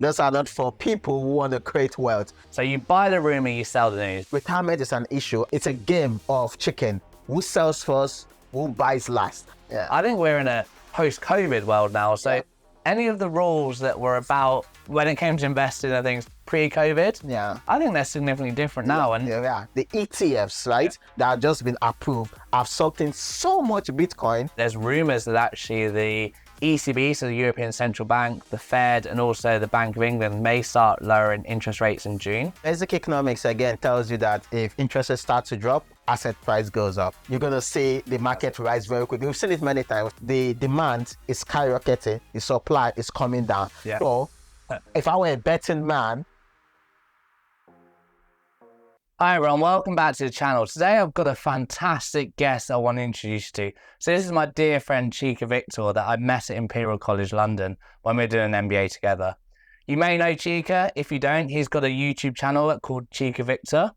Those are not for people who want to create wealth. So you buy the rumor, you sell the news. Retirement is an issue. It's a game of chicken. Who sells first? Who buys last? Yeah. I think we're in a post-COVID world now. So any of the rules that were about when it came to investing and things pre-COVID, I think they're significantly different now. And the ETFs, right, that have just been approved have sucked in so much Bitcoin. There's rumors that actually the ECB, so the European Central Bank, the Fed, and also the Bank of England may start lowering interest rates in June. Basic economics, again, tells you that if interest rates start to drop, asset price goes up. You're going to see the market rise very quickly. We've seen it many times. The demand is skyrocketing. The supply is coming down. So if I were a betting man... Hi everyone, welcome back to the channel. Today I've got a fantastic guest I want to introduce you to. So this is my dear friend Chika Victor that I met at Imperial College London when we were doing an MBA together. You may know Chika. If you don't, he's got a YouTube channel called Chika Victor.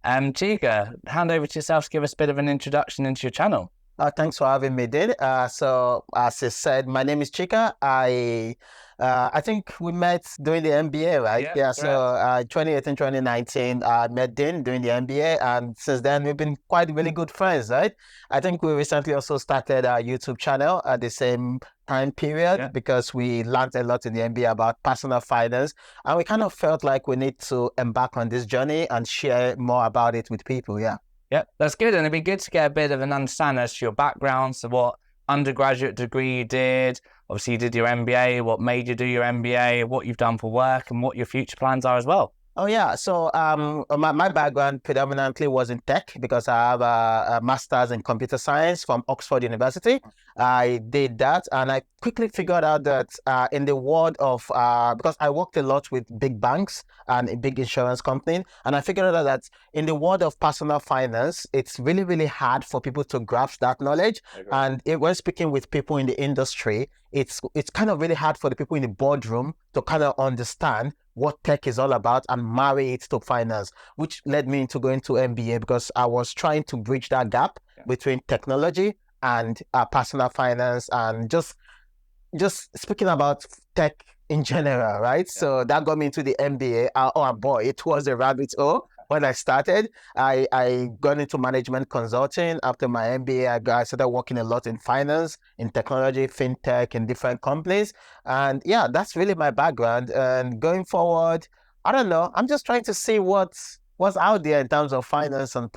Chika, hand over to yourself to give us a bit of an introduction into your channel. Thanks for having me, Did. So as I said, my name is Chika. I think we met during the MBA, right? So 2018, 2019, I met Dean during the MBA, and since then we've been quite really good friends, right? I think we recently also started our YouTube channel at the same time period because we learned a lot in the MBA about personal finance, and we kind of felt like we need to embark on this journey and share more about it with people. Yeah, that's good. And it'd be good to get a bit of an understanding as to your background. So what undergraduate degree you did, obviously you did your MBA, what made you do your MBA, what you've done for work, and what your future plans are as well. Oh yeah, so my background predominantly was in tech because I have a master's in computer science from Oxford University. I did that, and I quickly figured out that in the world of, because I worked a lot with big banks and a big insurance company, and I figured out that in the world of personal finance, it's really, really hard for people to grasp that knowledge. And when speaking with people in the industry, it's kind of really hard for the people in the boardroom to kind of understand what tech is all about and marry it to finance, which led me into going to MBA because I was trying to bridge that gap between technology and personal finance and just speaking about tech in general, right? So that got me into the MBA. Oh boy, it was a rabbit hole. When I started, I got into management consulting. After my MBA, I started working a lot in finance, in technology, fintech, in different companies. And yeah, that's really my background. And going forward, I don't know. I'm just trying to see what's out there in terms of finance and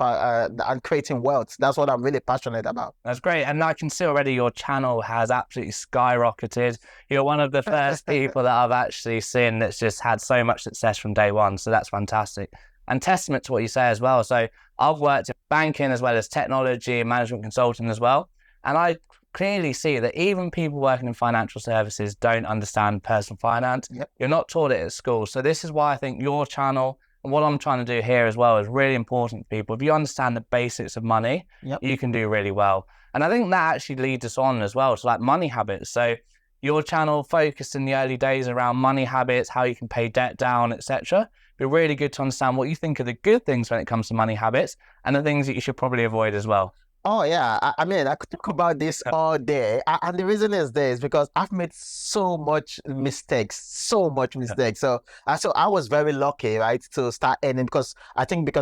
creating wealth. That's what I'm really passionate about. That's great. And I can see already your channel has absolutely skyrocketed. You're one of the first people that I've actually seen that's just had so much success from day one. So that's fantastic. And testament to what you say as well. So I've worked in banking as well as technology and management consulting as well. And I clearly see that even people working in financial services don't understand personal finance. You're not taught it at school. So this is why I think your channel and what I'm trying to do here as well is really important for people. If you understand the basics of money, you can do really well. And I think that actually leads us on as well to like money habits. So your channel focused in the early days around money habits, how you can pay debt down, etc. Be really good to understand what you think are the good things when it comes to money habits and the things that you should probably avoid as well. Oh yeah, I mean, I could talk about this all day, and the reason is this because I've made so much mistakes. So I was very lucky, right, to start earning because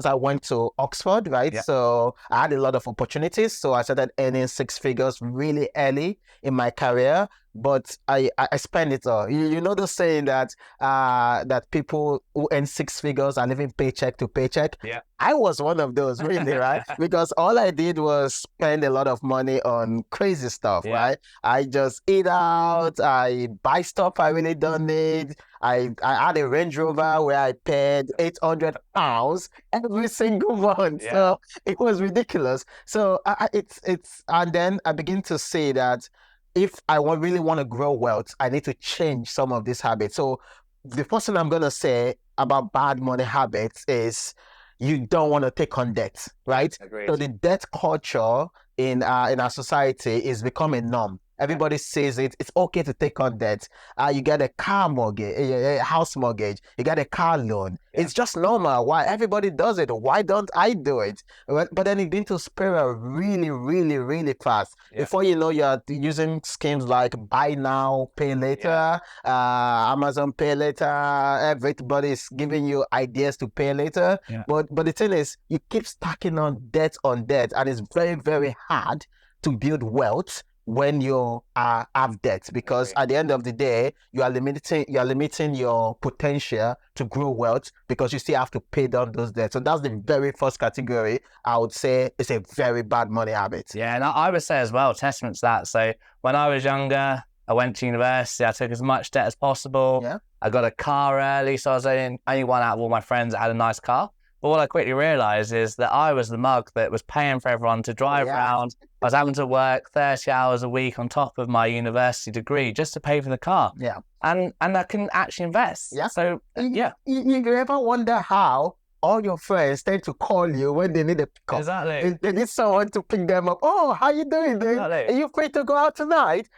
I went to Oxford, right, so I had a lot of opportunities. So I started earning six figures really early in my career, but I spent it all. You know the saying that that people who earn six figures are living paycheck to paycheck. I was one of those, really, right? Because all I did was spend a lot of money on crazy stuff, right? I just eat out, I buy stuff I really don't need. I had a Range Rover where I paid £800 every single month. So it was ridiculous. So and then I begin to see that if I really want to grow wealth, I need to change some of these habits. So the first thing I'm going to say about bad money habits is you don't want to take on debt, right? Agreed. So the debt culture in our society is becoming norm. Everybody says it. It's okay to take on debt. You get a car mortgage, a house mortgage. You get a car loan. Yeah. It's just normal. Why everybody does it? Why don't I do it? But then it begins to spiral really, really, really fast. Yeah. Before you know, you're using schemes like buy now, pay later, Amazon pay later. Everybody's giving you ideas to pay later. Yeah. But the thing is, you keep stacking on debt, and it's very, very hard to build wealth when you have debt, because at the end of the day, you are limiting your potential to grow wealth, because you still have to pay down those debts. So that's the very first category. I would say it's a very bad money habit. Yeah, and I would say as well, testament to that. So when I was younger, I went to university. I took as much debt as possible. Yeah. I got a car early, so I was only one out of all my friends that had a nice car. But what I quickly realised is that I was the mug that was paying for everyone to drive around. I was having to work 30 hours a week on top of my university degree just to pay for the car. Yeah. And I couldn't actually invest. Yeah. So, yeah. You ever wonder how all your friends tend to call you when they need a pickup? Exactly. They need someone to pick them up. Oh, how you doing? Exactly. Are you free to go out tonight?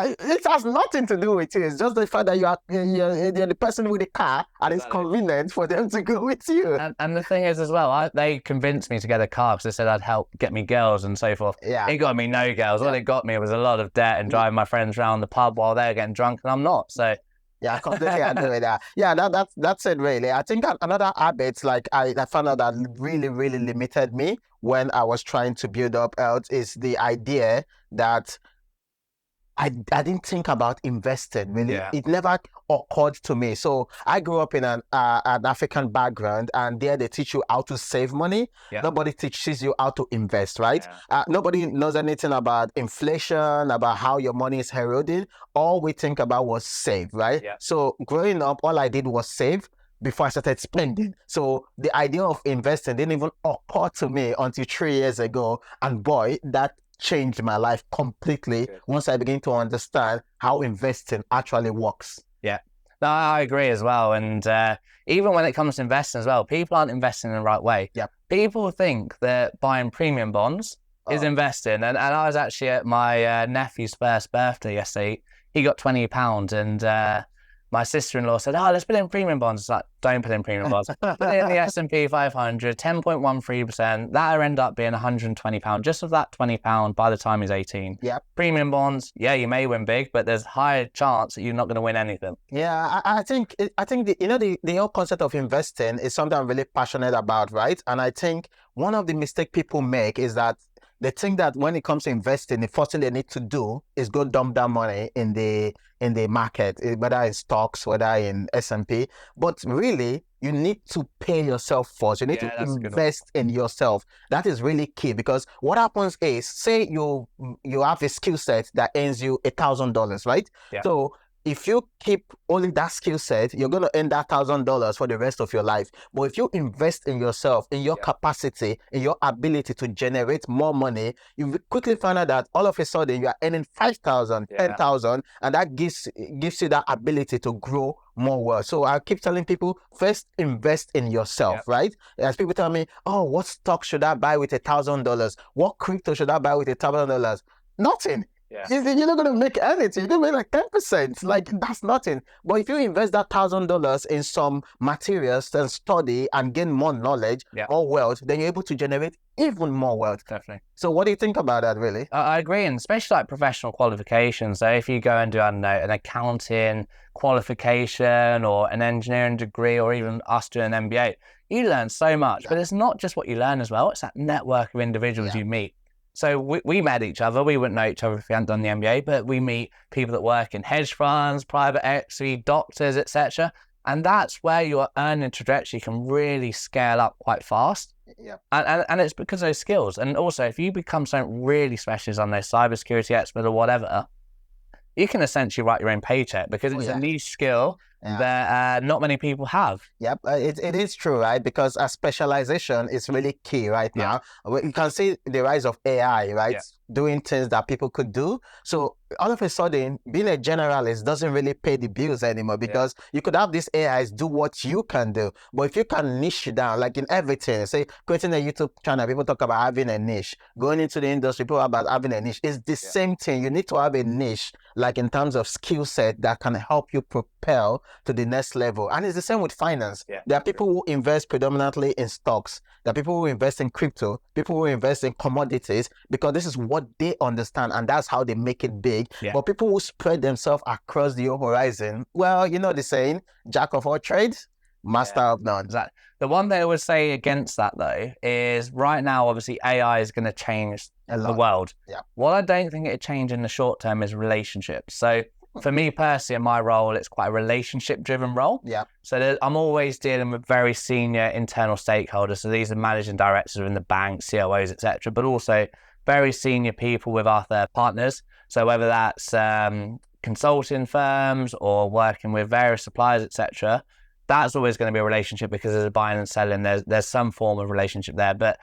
It has nothing to do with it. It's just the fact that you're the person with the car, and it's convenient for them to go with you. And the thing is as well, they convinced me to get a car because they said I'd help get me girls and so forth. Yeah. It got me no girls. What it got me was a lot of debt and driving my friends around the pub while they're getting drunk and I'm not. So yeah, I completely agree with that. Yeah, that's it really. I think another habit like I found out that really, really limited me when I was trying to build up health is the idea that I didn't think about investing, really. Yeah. It never occurred to me. So I grew up in an African background, and there they teach you how to save money. Yeah. Nobody teaches you how to invest, right? Yeah. Nobody knows anything about inflation, about how your money is eroding. All we think about was save, right? Yeah. So growing up, all I did was save before I started spending. So the idea of investing didn't even occur to me until 3 years ago. And boy, that changed my life completely once I began to understand how investing actually works. Yeah, no, I agree as well. And even when it comes to investing as well, people aren't investing in the right way. Yeah. People think that buying premium bonds is investing. And I was actually at my nephew's first birthday yesterday. He got £20 and my sister-in-law said, let's put in premium bonds. It's like, don't put in premium bonds. Put it in the S&P 500, 10.13%. That'll end up being £120 just of that £20 by the time he's 18. Yeah. Premium bonds, yeah, you may win big, but there's higher chance that you're not going to win anything. Yeah, I think the whole concept of investing is something I'm really passionate about, right? And I think one of the mistakes people make is that they think that when it comes to investing, the first thing they need to do is go dump that money in the market, whether in stocks, whether in S&P. But really, you need to pay yourself first. You need to invest in yourself. That is really key, because what happens is, say you have a skill set that earns you $1,000, right? Yeah. So if you keep only that skill set, you're going to earn that $1,000 for the rest of your life. But if you invest in yourself, in your capacity, in your ability to generate more money, you quickly find out that all of a sudden you are earning 5,000, 10,000, and that gives you that ability to grow more wealth. So I keep telling people, first invest in yourself, right? As people tell me, oh, what stock should I buy with $1,000? What crypto should I buy with $1,000? Nothing. Yeah. You're not going to make anything. You're going to make like 10%. Like, that's nothing. But if you invest that $1,000 in some materials and study and gain more knowledge or wealth, then you're able to generate even more wealth. Definitely. So what do you think about that, really? I agree, and especially like professional qualifications. So if you go and do, I don't know, an accounting qualification or an engineering degree, or even us doing an MBA, you learn so much. But it's not just what you learn as well. It's that network of individuals you meet. So we met each other. We wouldn't know each other if we hadn't done the MBA, but we meet people that work in hedge funds, private equity, doctors, etc. And that's where your earning trajectory can really scale up quite fast. Yeah. And it's because of those skills. And also, if you become something really specialist on those cybersecurity expert or whatever, you can essentially write your own paycheck, because it's a niche skill that not many people have. Yep, it is true, right? Because a specialization is really key right now. You can see the rise of AI, right? Doing things that people could do. So all of a sudden, being a generalist doesn't really pay the bills anymore, because you could have these AIs do what you can do. But if you can niche down, like in everything, say creating a YouTube channel, people talk about having a niche. Going into the industry, people about having a niche. It's the same thing. You need to have a niche, like in terms of skill set that can help you propel to the next level. And it's the same with finance. There are people who invest predominantly in stocks. There are people who invest in crypto, people who invest in commodities, because this is what they understand and that's how they make it big. But people who spread themselves across the horizon, well, you know the saying, jack of all trades, master of none. Exactly. The one thing I would say against that, though, is right now, obviously, AI is going to change the world. What I don't think it'll change in the short term is relationships. So for me personally, in my role, it's quite a relationship-driven role. So I'm always dealing with very senior internal stakeholders. So these are managing directors in the bank, COOs, etc., but also very senior people with our third partners. So whether that's consulting firms or working with various suppliers, etc., that's always going to be a relationship, because there's a buying and selling. There's some form of relationship there. But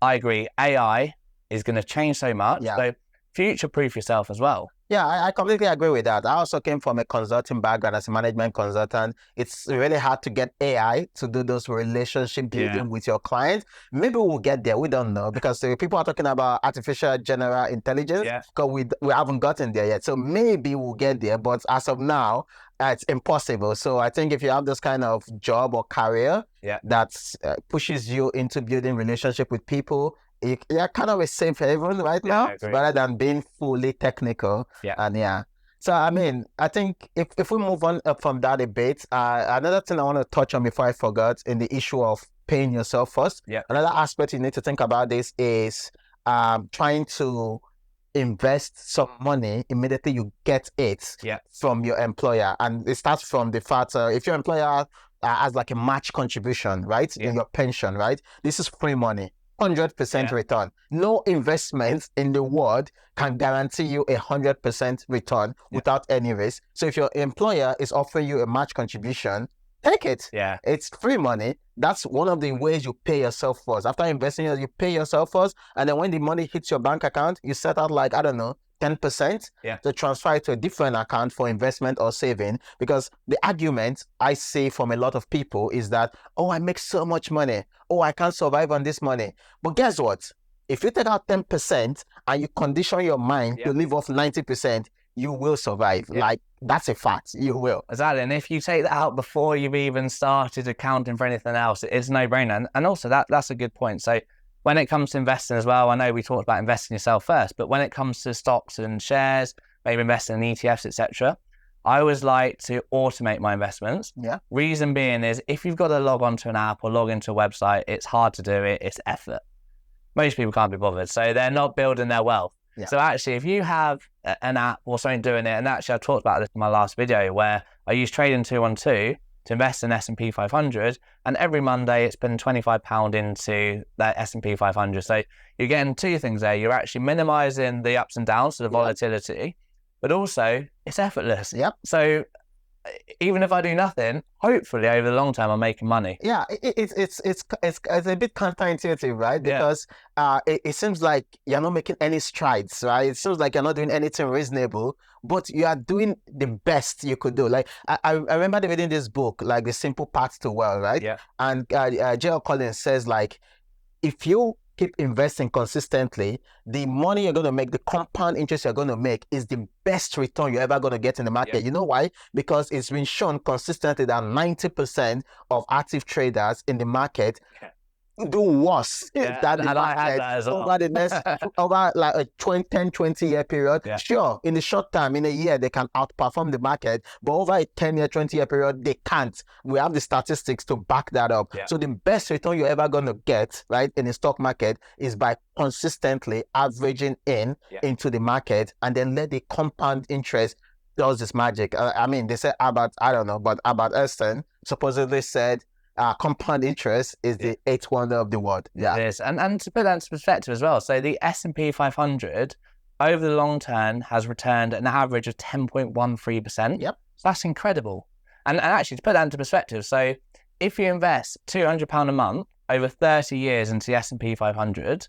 I agree, AI is going to change so much. So future-proof yourself as well. Yeah, I completely agree with that. I also came from a consulting background as a management consultant. It's really hard to get AI to do those relationship building with your clients. Maybe we'll get there. We don't know, because people are talking about artificial general intelligence, because we haven't gotten there yet. So maybe we'll get there. But as of now, it's impossible. So I think if you have this kind of job or career that pushes you into building relationship with people, you're kind of a safe haven right now, rather than being fully technical. And so I mean, I think if we move on from that a bit, another thing I want to touch on before I forgot, in the issue of paying yourself first. Another aspect you need to think about this is trying to invest some money immediately you get it from your employer. And it starts from the fact, if your employer has like a match contribution, right, in your pension, right, this is free money. 100% return. No investment in the world can guarantee you 100% return without any risk. So if your employer is offering you a match contribution, take it. It's free money. That's one of the ways you pay yourself first. After investing, you pay yourself first. And then when the money hits your bank account, you set out like, I don't know, 10% to transfer it to a different account for investment or saving. Because the argument I see from a lot of people is that, oh, I make so much money. Oh, I can't survive on this money. But guess what? If you take out 10% and you condition your mind to live off 90%, you will survive. Like, that's a fact. You will. Exactly. And if you take that out before you've even started accounting for anything else, it's no brainer. And also that's a good point. So when it comes to investing as well, I know we talked about investing yourself first, but when it comes to stocks and shares, maybe investing in ETFs, etc., I always like to automate my investments. Reason being is, if you've got to log onto an app or log into a website, it's hard to do it. It's effort. Most people can't be bothered, so they're not building their wealth. So actually, if you have an app or something doing it, and actually I talked about this in my last video, where I use Trading 212 to invest in S&P 500, and every Monday it's been £25 into that S&P 500. So you're getting two things there. You're actually minimizing the ups and downs, so the volatility, but also it's effortless. So even if I do nothing, hopefully over the long term I'm making money. It's a bit counterintuitive, right? Because it seems like you're not making any strides, right? It seems like you're not doing anything reasonable, but you are doing the best you could do. Like I remember reading this book, like The Simple Path to Wealth, right? And Geopolitical says, like, if you keep investing consistently, the money you're going to make, the compound interest you're going to make, is the best return you're ever going to get in the market. You know why? Because it's been shown consistently that 90% of active traders in the market do worse than the market over the next, over like a 10-20 year period. Sure, in the short term, in a year, they can outperform the market, but over a 10-year, 20-year period, they can't. We have the statistics to back that up. So the best return you're ever going to get, right, in the stock market is by consistently averaging into the market, and then let the compound interest does this magic. I mean, they said Albert Einstein supposedly said, compound interest is the eighth wonder of the world. It is. And to put that into perspective as well, so the S&P 500 over the long term has returned an average of 10.13%. So that's incredible. And actually, to put that into perspective, so if you invest £200 a month over 30 years into the S&P 500,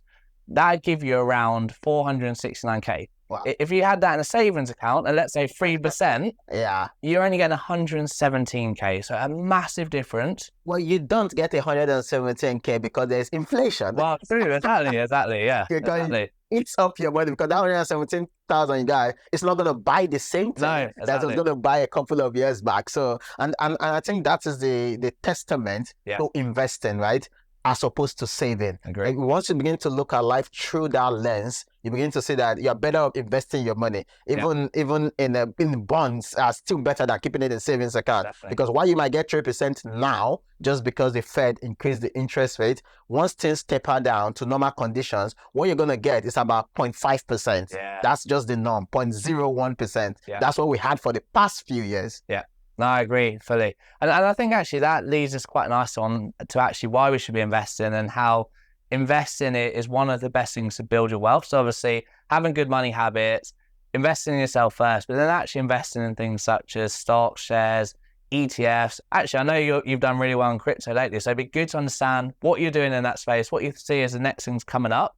that'd give you around 469k. Wow. If you had that in a savings account, and let's say 3%, Yeah. you're only getting 117k. So a massive difference. Well, you don't get 117k because there's inflation. Well, true, exactly, yeah. Exactly. It's up your money because that 117,000 guy, it's not going to buy the same thing No, exactly. that was going to buy a couple of years back. So, and I think that is the testament to investing, right? As opposed to saving. Agree. Like once you begin to look at life through that lens, you begin to see that you're better off investing your money. Even in bonds are still better than keeping it in savings account. Definitely. Because while you might get 3% now, just because the Fed increased the interest rate, once things taper down to normal conditions, what you're going to get is about 0.5%. Yeah. That's just the norm, 0.01%. Yeah. That's what we had for the past few years. Yeah. No, I agree fully. And I think actually that leads us quite nice on to actually why we should be investing and how investing is one of the best things to build your wealth. So obviously having good money habits, investing in yourself first, but then actually investing in things such as stocks, shares, ETFs. Actually, I know you've done really well in crypto lately, so it'd be good to understand what you're doing in that space, what you see as the next things coming up,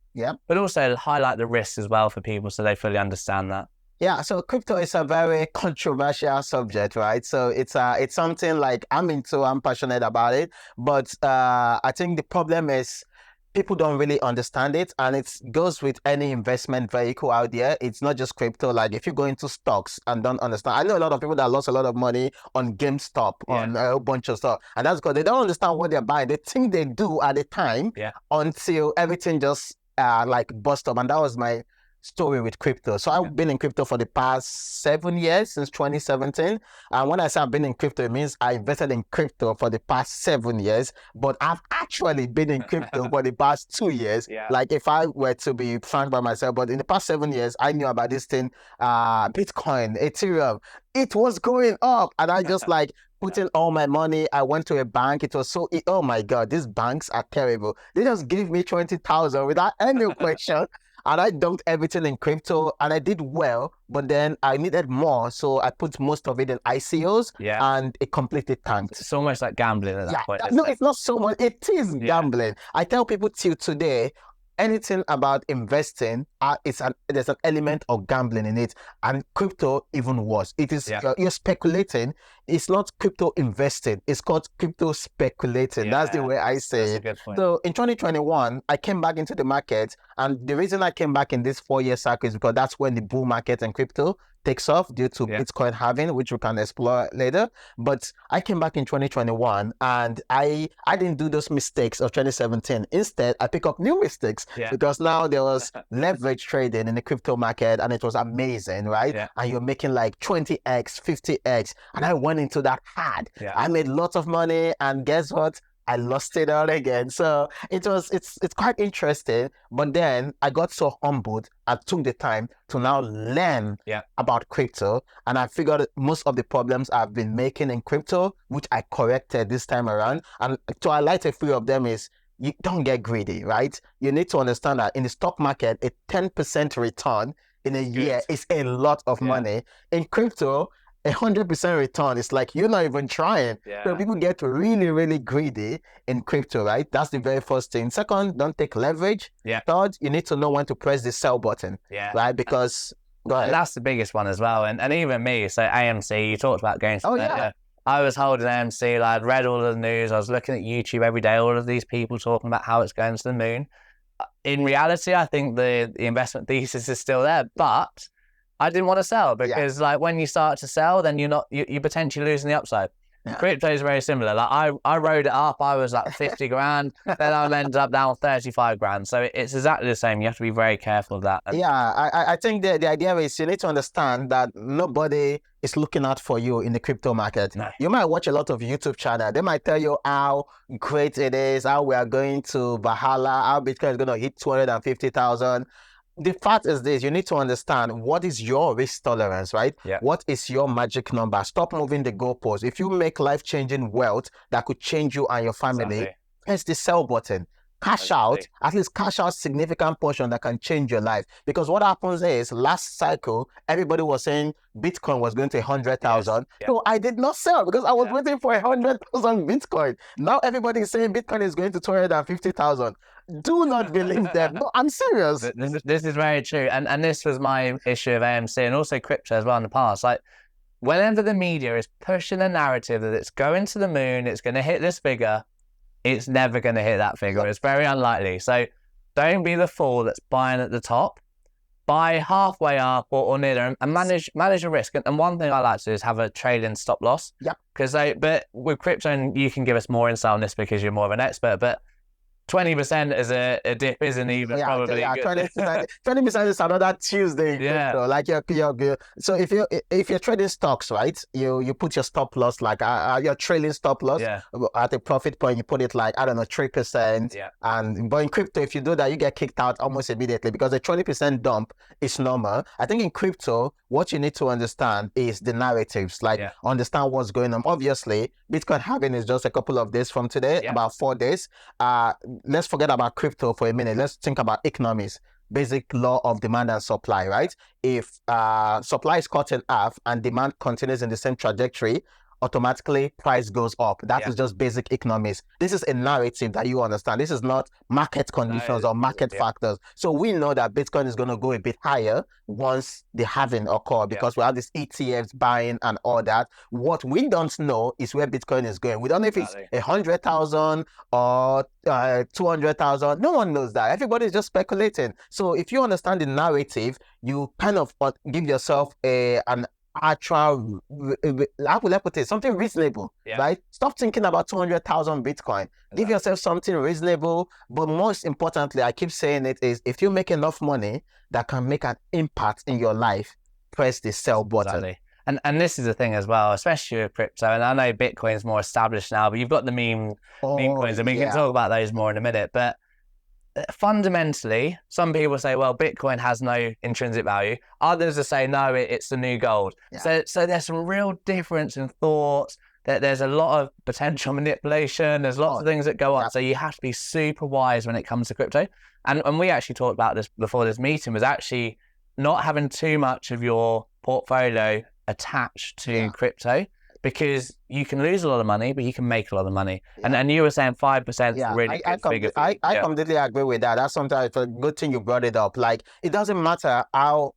but also highlight the risks as well for people so they fully understand that. Yeah, so crypto is a very controversial subject, right? So it's something like I'm passionate about it, but I think the problem is people don't really understand it, and it goes with any investment vehicle out there. It's not just crypto. Like if you go into stocks and don't understand, I know a lot of people that lost a lot of money on GameStop, on a whole bunch of stuff, and that's because they don't understand what they're buying. They think they do at the time until everything just like bust up, and that was my story with crypto. So I've been in crypto for the past 7 years, since 2017. And when I say I've been in crypto, it means I invested in crypto for the past 7 years, but I've actually been in crypto for the past 2 years. Like if I were to be frank by myself, but in the past 7 years, I knew about this thing, Bitcoin, Ethereum. It was going up, and I just like put in all my money. I went to a bank. It was oh my God, these banks are terrible. They just gave me 20,000 without any question. And I dumped everything in crypto, and I did well, but then I needed more. So I put most of it in ICOs, and it completely tanked. It's almost like gambling at that point. No, it's not so much. It is gambling. I tell people till today, anything about investing, there's an element of gambling in it, and crypto even worse. It is you're speculating. It's not crypto investing. It's called crypto speculating. That's the way I say it. So in 2021, I came back into the market, and the reason I came back in this 4-year cycle is because that's when the bull market in crypto takes off due to Bitcoin halving, which we can explore later. But I came back in 2021, and I didn't do those mistakes of 2017. Instead, I pick up new mistakes because now there was leverage trading in the crypto market, and it was amazing, right? And you're making like 20x, 50x, and I went into that hard. I made lots of money, and guess what? I lost it all again. So it's quite interesting. But then I got so humbled. I took the time to now learn about crypto, and I figured most of the problems I've been making in crypto, which I corrected this time around. And to highlight a few of them is, you don't get greedy, right? You need to understand that in the stock market, a 10% return in a year is a lot of money. In crypto, 100% return is like you're not even trying. So people get really, really greedy in crypto, right? That's the very first thing. Second, don't take leverage. Third, you need to know when to press the sell button, right? Because that's the biggest one as well. And even me, so AMC, you talked about going to I was holding AMC, like, I'd read all of the news, I was looking at YouTube every day, all of these people talking about how it's going to the moon. In reality, I think the investment thesis is still there, but I didn't want to sell because like when you start to sell, then you're potentially losing the upside. Crypto is very similar. Like I rode it up, I was like 50 grand, then I ended up down 35 grand. So it's exactly the same. You have to be very careful of that. I think the idea is you need to understand that nobody is looking out for you in the crypto market. You might watch a lot of YouTube channel. They might tell you how great it is, how we are going to Valhalla, how Bitcoin is going to hit 250,000. The fact is this, you need to understand what is your risk tolerance, right? What is your magic number? Stop moving the goalposts. If you make life-changing wealth that could change you and your family, press the sell button. cash out, at least cash out significant portion that can change your life. Because what happens is last cycle, everybody was saying Bitcoin was going to 100,000. Yes. So I did not sell because I was waiting for 100,000 Bitcoin. Now everybody is saying Bitcoin is going to 250,000. Do not believe them. No, I'm serious. This is very true. And this was my issue of AMC and also crypto as well in the past. Like, whenever the media is pushing a narrative that it's going to the moon, it's going to hit this figure, it's never going to hit that figure. It's very unlikely. So don't be the fool that's buying at the top. Buy halfway up or near there and manage your risk. And one thing I like to do is have a trade-in stop loss. Yep. But with crypto, and you can give us more insight on this because you're more of an expert, but 20% as a dip isn't even probably good. 20% is another Tuesday. Yeah. Like you're so if you're trading stocks, right? You put your stop loss like your trailing stop loss at the profit point. You put it like 3%. Yeah. But in crypto, if you do that, you get kicked out almost immediately because the 20% dump is normal. I think in crypto, what you need to understand is the narratives. Like understand what's going on. Obviously, Bitcoin halving is just a couple of days from today, about 4 days. Let's forget about crypto for a minute. Let's think about economics, basic law of demand and supply, right? If supply is cut in half and demand continues in the same trajectory, automatically price goes up. That is just basic economics. This is a narrative that you understand. This is not market conditions or market factors. So we know that Bitcoin is going to go a bit higher once the halving occur because we have this ETFs buying and all that. What we don't know is where Bitcoin is going. We don't know if it's 100,000 or 200,000. No one knows that. Everybody's just speculating. So if you understand the narrative, you kind of give yourself an actual, how will I put it, something reasonable, right? Stop thinking about 200,000 Bitcoin. Give yourself something reasonable. But most importantly, I keep saying it, is if you make enough money that can make an impact in your life, press the sell button. Exactly. And this is the thing as well, especially with crypto. And I know Bitcoin is more established now, but you've got the meme coins, and we can talk about those more in a minute. But fundamentally, some people say, well, Bitcoin has no intrinsic value. Others will say, no, it's the new gold. So there's some real difference in thoughts. There's a lot of potential manipulation. There's lots of things that go on. So you have to be super wise when it comes to crypto. And we actually talked about this before this meeting, was actually not having too much of your portfolio attached to crypto, because you can lose a lot of money, but you can make a lot of money. And you were saying 5% is really good figure. I completely agree with that. That's sometimes it's a good thing you brought it up. Like, it doesn't matter how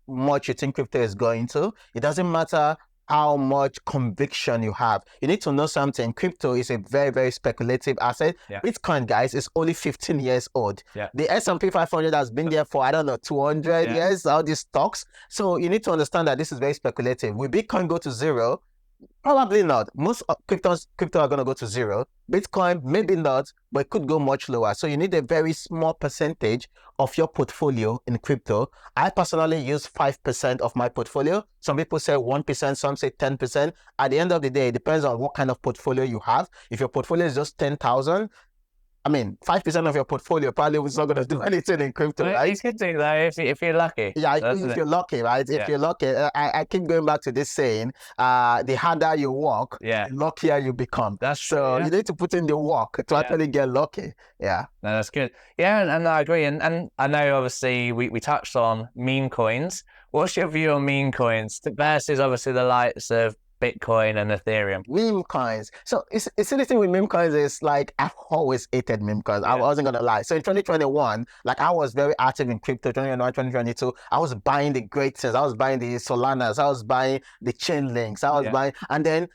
much you think crypto is going to. It doesn't matter how much conviction you have. You need to know something. Crypto is a very, very speculative asset. Bitcoin, guys, is only 15 years old. The S&P 500 has been there for, 200 years, all these stocks. So you need to understand that this is very speculative. Will Bitcoin go to zero? Probably not. Most crypto are going to go to zero. Bitcoin, maybe not, but it could go much lower. So you need a very small percentage of your portfolio in crypto. I personally use 5% of my portfolio. Some people say 1%, some say 10%. At the end of the day, it depends on what kind of portfolio you have. If your portfolio is just 10,000, 5% of your portfolio probably is not going to do anything in crypto, right? You could do though if you're lucky. Yeah, if you're lucky, right? If you're lucky, I keep going back to this saying, the harder you work, the luckier you become. That's so true, you need to put in the work to actually get lucky. Yeah. No, that's good. Yeah, and I agree. And I know obviously we touched on meme coins. What's your view on meme coins versus obviously the likes of Bitcoin and Ethereum? Meme coins. So it's the thing with meme coins is like, I've always hated meme coins. I wasn't gonna lie. So in 2021, like, I was very active in crypto. 2021, 2022, I was buying the great things. I was buying the Solanas. I was buying the chain links. I was buying, and then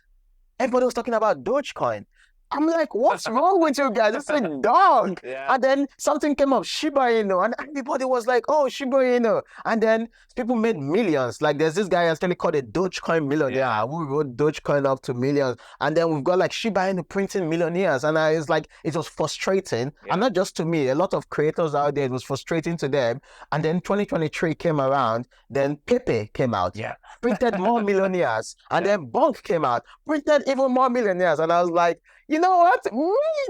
everybody was talking about Dogecoin. I'm like, what's wrong with you guys? It's a dog. And then something came up, Shiba Inu, and everybody was like, oh, Shiba Inu. And then people made millions. Like, there's this guy actually called a Dogecoin millionaire who wrote Dogecoin up to millions. And then we've got like Shiba Inu printing millionaires. And it's like, it was frustrating. And not just to me, a lot of creators out there, it was frustrating to them. And then 2023 came around, then Pepe came out, printed more millionaires. And then Bonk came out, printed even more millionaires. And I was like, you know what?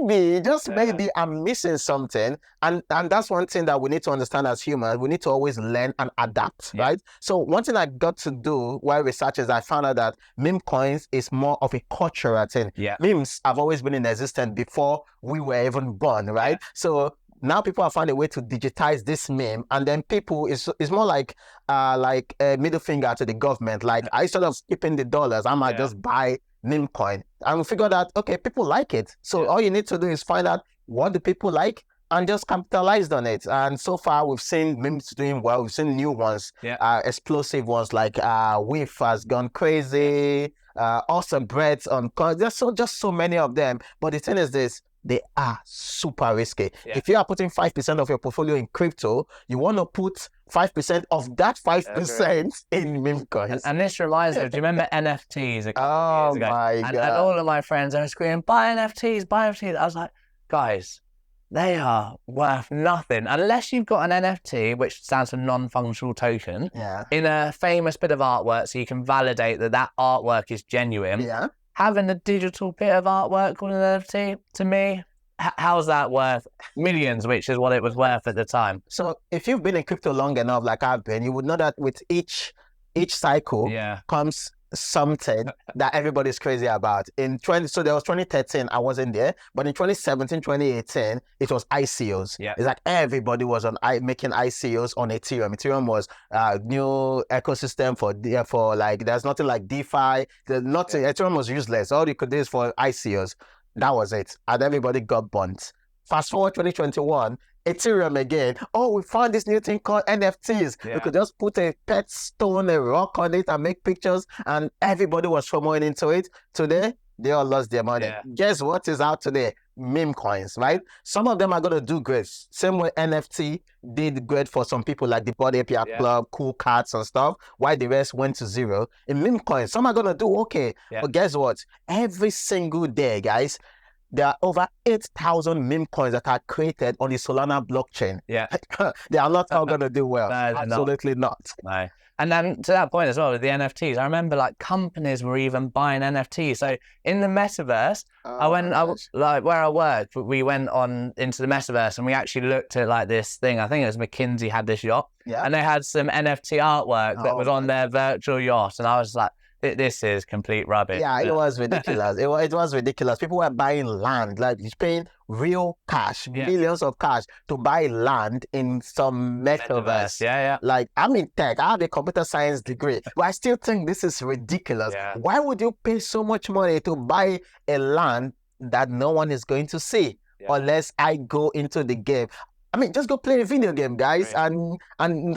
Maybe, just maybe I'm missing something. And that's one thing that we need to understand as humans. We need to always learn and adapt, right? So one thing I got to do while researching is I found out that meme coins is more of a cultural thing. Memes have always been in existence before we were even born, right? So now people have found a way to digitize this meme, and then people is more like a middle finger to the government. Like, I instead of skipping the dollars, I might just buy meme coin, and we figured out, okay, people like it. So all you need to do is find out what do people like and just capitalize on it. And so far, we've seen memes doing well. We've seen new ones, explosive ones like Whiff has gone crazy. Awesome breads on coins. There's just so many of them. But the thing is this. They are super risky. If you are putting 5% of your portfolio in crypto, you want to put 5% of that 5% in meme coins. And this reminds me, do you remember NFTs? Oh my God. And all of my friends are screaming, buy NFTs, buy NFTs. I was like, guys, they are worth nothing unless you've got an NFT, which stands for non-functional token, in a famous bit of artwork, so you can validate that that artwork is genuine. Having a digital bit of artwork called an NFT, to me, how's that worth millions, which is what it was worth at the time? So if you've been in crypto long enough, like I've been, you would know that with each cycle comes something that everybody's crazy about. So there was 2013, I wasn't there, but in 2017, 2018, it was ICOs. It's like everybody was making ICOs on Ethereum. Ethereum was new ecosystem for like, there's nothing like DeFi. There's nothing. Ethereum was useless. All you could do is for ICOs. That was it. And everybody got burnt. Fast forward 2021, Ethereum again. Oh, we found this new thing called NFTs. We could just put a pet stone, a rock on it and make pictures, and everybody was promoting into it. Today, they all lost their money. Guess what is out today? Meme coins, right? Some of them are going to do great. Same way NFT did great for some people like the Body API Club, Cool Cats and stuff, while the rest went to zero. In meme coins, some are going to do okay. But guess what? Every single day, guys, there are over 8,000 meme coins that are created on the Solana blockchain. They are not all going to do well. Absolutely not. No. And then to that point as well, with the NFTs, I remember like companies were even buying NFTs. So in the metaverse, like where I worked, we went on into the metaverse and we actually looked at like this thing. I think it was McKinsey had this yacht, and they had some NFT artwork that was on their virtual yacht. And I was like, this is complete rubbish. It was ridiculous. it was ridiculous. People were buying land, like paying real cash, millions of cash to buy land in some metaverse. Like, I'm in tech. I have a computer science degree, but I still think this is ridiculous. Why would you pay so much money to buy a land that no one is going to see unless I go into the game? I mean, just go play a video game, guys, and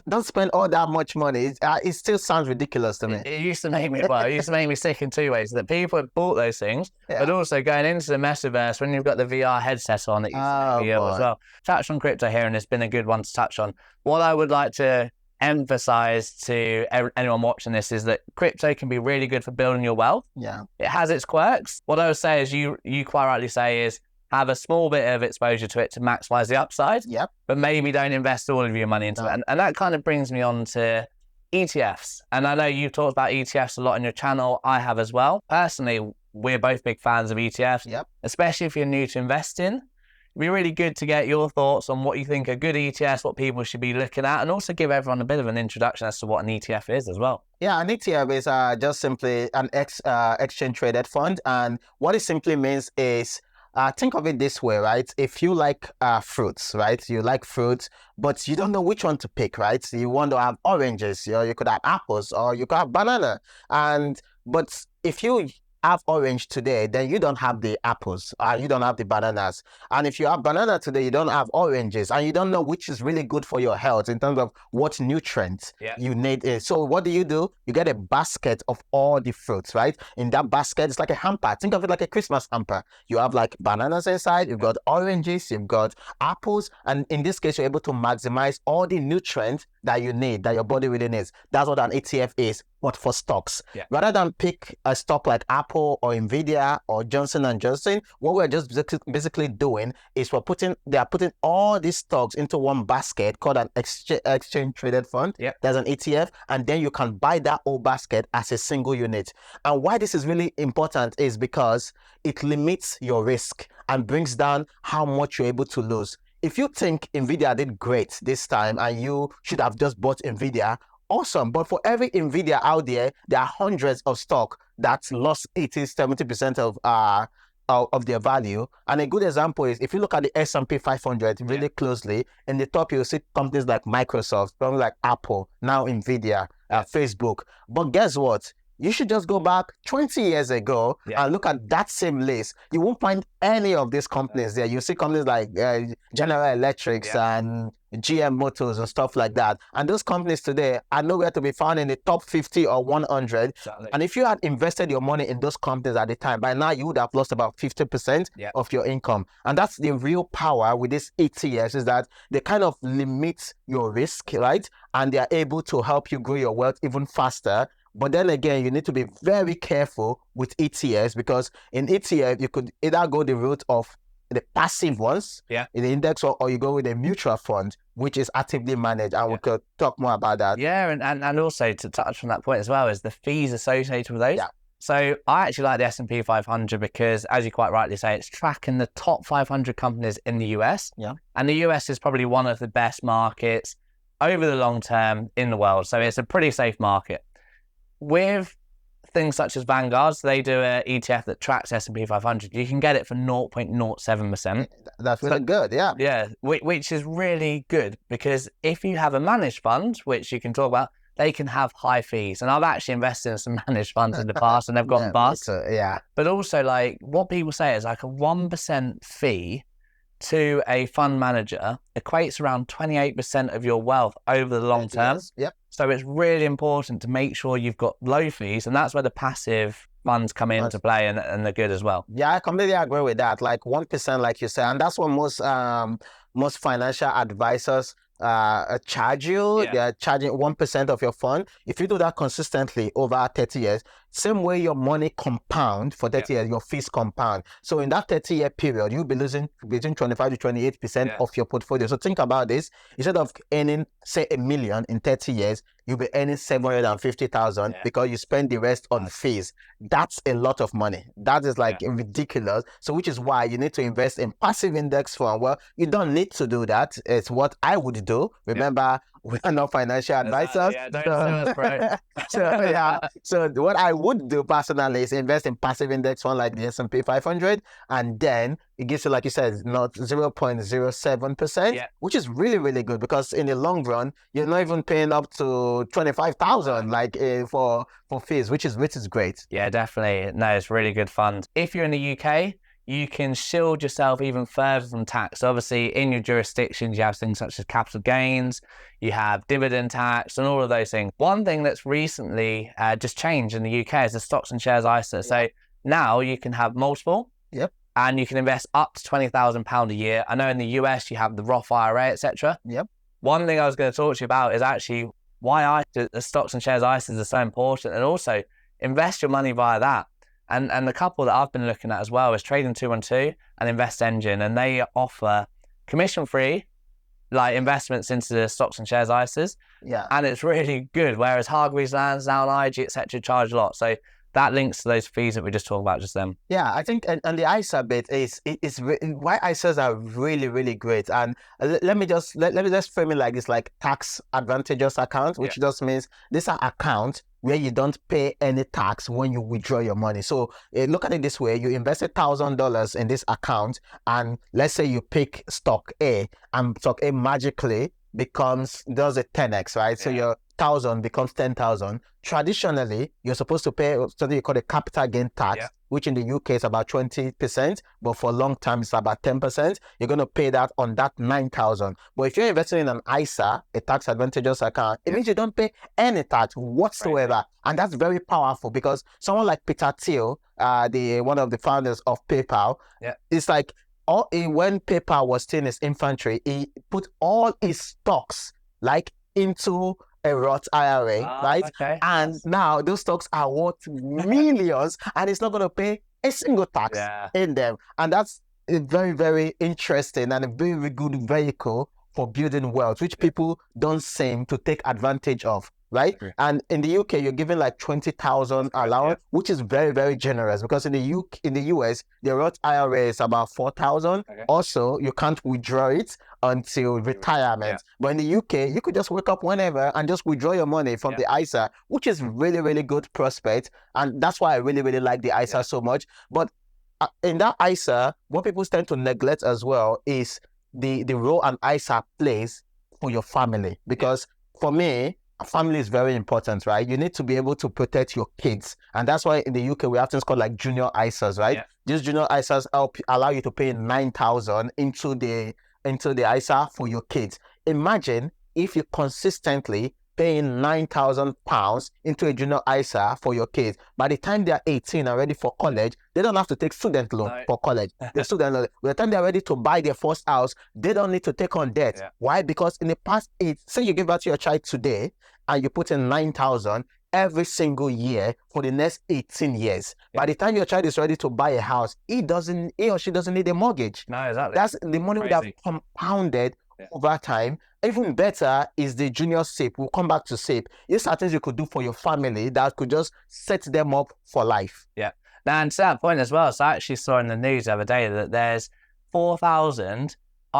don't spend all that much money. It still sounds ridiculous to me. It used to make me sick in two ways. That people have bought those things, but also going into the metaverse when you've got the VR headset on, it used to make me ill as well. Touch on crypto here, and it's been a good one to touch on. What I would like to emphasize to anyone watching this is that crypto can be really good for building your wealth. It has its quirks. What I would say is you quite rightly say is have a small bit of exposure to it to maximize the upside, but maybe don't invest all of your money into it. And that kind of brings me on to ETFs. And I know you've talked about ETFs a lot on your channel. I have as well. Personally, we're both big fans of ETFs, especially if you're new to investing. It'd be really good to get your thoughts on what you think are good ETFs, what people should be looking at, and also give everyone a bit of an introduction as to what an ETF is as well. An ETF is just simply an exchange traded fund. And what it simply means is, think of it this way, right? If you like fruits, right? You like fruits, but you don't know which one to pick, right? So you want to have oranges, you could have apples, or you could have banana. But if you have orange today, then you don't have the apples, you don't have the bananas. And if you have banana today, you don't have oranges, and you don't know which is really good for your health in terms of what nutrients you need. So what do? You get a basket of all the fruits, right? In that basket, it's like a hamper. Think of it like a Christmas hamper. You have like bananas inside, you've got oranges, you've got apples, and in this case, you're able to maximize all the nutrients that you need, that your body really needs. That's what an ETF is, but for stocks. Yeah. Rather than pick a stock like Apple or Nvidia or Johnson & Johnson, what we're just basically doing is they are putting all these stocks into one basket called an exchange traded fund. Yep. There's an ETF, and then you can buy that whole basket as a single unit. And why this is really important is because it limits your risk and brings down how much you're able to lose. If you think Nvidia did great this time and you should have just bought Nvidia, awesome. But for every Nvidia out there are hundreds of stock that lost 80-70% of their value. And a good example is if you look at the S&P 500 really closely, in the top you'll see companies like Microsoft, companies like Apple, now Nvidia, Facebook. But guess what? You should just go back 20 years ago and look at that same list. You won't find any of these companies there. You see companies like General Electric and GM Motors and stuff like that. And those companies today are nowhere to be found in the top 50 or 100. Exactly. And if you had invested your money in those companies at the time, by now you would have lost about 50% of your income. And that's the real power with these ETFs, is that they kind of limit your risk, right? And they are able to help you grow your wealth even faster. But then again, you need to be very careful with ETFs, because in ETF, you could either go the route of the passive ones in the index, or you go with a mutual fund, which is actively managed. And we could talk more about that. Yeah, and also to touch on that point as well, is the fees associated with those. Yeah. So I actually like the S&P 500 because, as you quite rightly say, it's tracking the top 500 companies in the US. Yeah. And the US is probably one of the best markets over the long term in the world. So it's a pretty safe market. With things such as Vanguard, they do an ETF that tracks S&P 500. You can get it for 0.07%. That's really good, yeah. Yeah, which is really good, because if you have a managed fund, which you can talk about, they can have high fees. And I've actually invested in some managed funds in the past and they've gotten bust. Yeah. But also, like, what people say is like a 1% fee to a fund manager equates around 28% of your wealth over the long term. Yep. So it's really important to make sure you've got low fees, and that's where the passive funds come into play, and they're good as well. Yeah, I completely agree with that. Like 1%, like you said, and that's what most financial advisors charge you. Yeah. They're charging 1% of your fund. If you do that consistently over 30 years, same way your money compound for 30 years, your fees compound. So in that 30-year period, you'll be losing between 25 to 28% of your portfolio. So think about this. Instead of earning, say, $1 million in 30 years, you'll be earning 750,000 because you spend the rest on fees. That's a lot of money. That is like ridiculous. So which is why you need to invest in passive index fund. Well, you don't need to do that. It's what I would do. Remember, we are not financial advisors. So what I would do personally is invest in passive index fund like the S&P 500, and then it gives you, like you said, not 0.07%, which is really, really good, because in the long run, you're not even paying up to 25,000 like for fees, which is great. Yeah, definitely. No, it's really good fund. If you're in the UK, you can shield yourself even further from tax. Obviously, in your jurisdictions, you have things such as capital gains, you have dividend tax, and all of those things. One thing that's recently just changed in the UK is the stocks and shares ISA. So now you can have multiple, and you can invest up to £20,000 a year. I know in the US you have the Roth IRA, etc. One thing I was going to talk to you about is actually why the stocks and shares ISAs are so important, and also invest your money via that. And the couple that I've been looking at as well is Trading 212 and Invest Engine, and they offer commission-free like investments into the stocks and shares ISAs. Yeah. And it's really good, whereas Hargreaves Lansdown, IG, etc. charge a lot. So that links to those fees that we just talked about just then. Yeah, I think, and the ISA bit is why ISAs are really, really great. And let me just frame it like this, like tax advantageous account, which just means these are accounts where you don't pay any tax when you withdraw your money. So look at it this way: you invested $1,000 in this account, and let's say you pick stock A, and stock A magically does a 10x, right? So your 1,000 becomes 10,000. Traditionally, you're supposed to pay something you call a capital gain tax, which in the UK is about 20%, but for a long time it's about 10%. You're going to pay that on that 9,000. But if you're investing in an ISA, a tax advantageous account, it means you don't pay any tax whatsoever. Right. And that's very powerful, because someone like Peter Thiel, one of the founders of PayPal, it's like when PayPal was still in its infancy, he put all his stocks like into a Roth IRA, right? Okay. And now those stocks are worth millions, and it's not going to pay a single tax in them. And that's a very, very interesting and a very, very good vehicle for building wealth, which people don't seem to take advantage of. Right. And in the UK, you're given like 20,000 allowance, which is very, very generous, because in the US, the Roth IRA is about 4,000. Also, you can't withdraw it until retirement. But in the UK, you could just wake up whenever and just withdraw your money from the ISA, which is really, really good prospect. And that's why I really, really like the ISA so much. But in that ISA, what people tend to neglect as well is the role an ISA plays for your family. Because for me, family is very important, right? You need to be able to protect your kids. And that's why in the UK, we have things called like junior ISAs, right? These junior ISAs allow you to pay 9,000 into the ISA for your kids. Imagine if you consistently paying £9,000 into a junior ISA for your kids. By the time they're 18 and ready for college, they don't have to take student loan for college. The student loan. By the time they're ready to buy their first house, they don't need to take on debt. Why? Because in the past, say you give out to your child today and you put in 9,000 every single year for the next 18 years. By the time your child is ready to buy a house, he or she doesn't need a mortgage. No, exactly. That's the money would have compounded over time. Even better is the junior SIP. We'll come back to SIP. These are things you could do for your family that could just set them up for life. Now, and to that point as well, so I actually saw in the news the other day that there's 4,000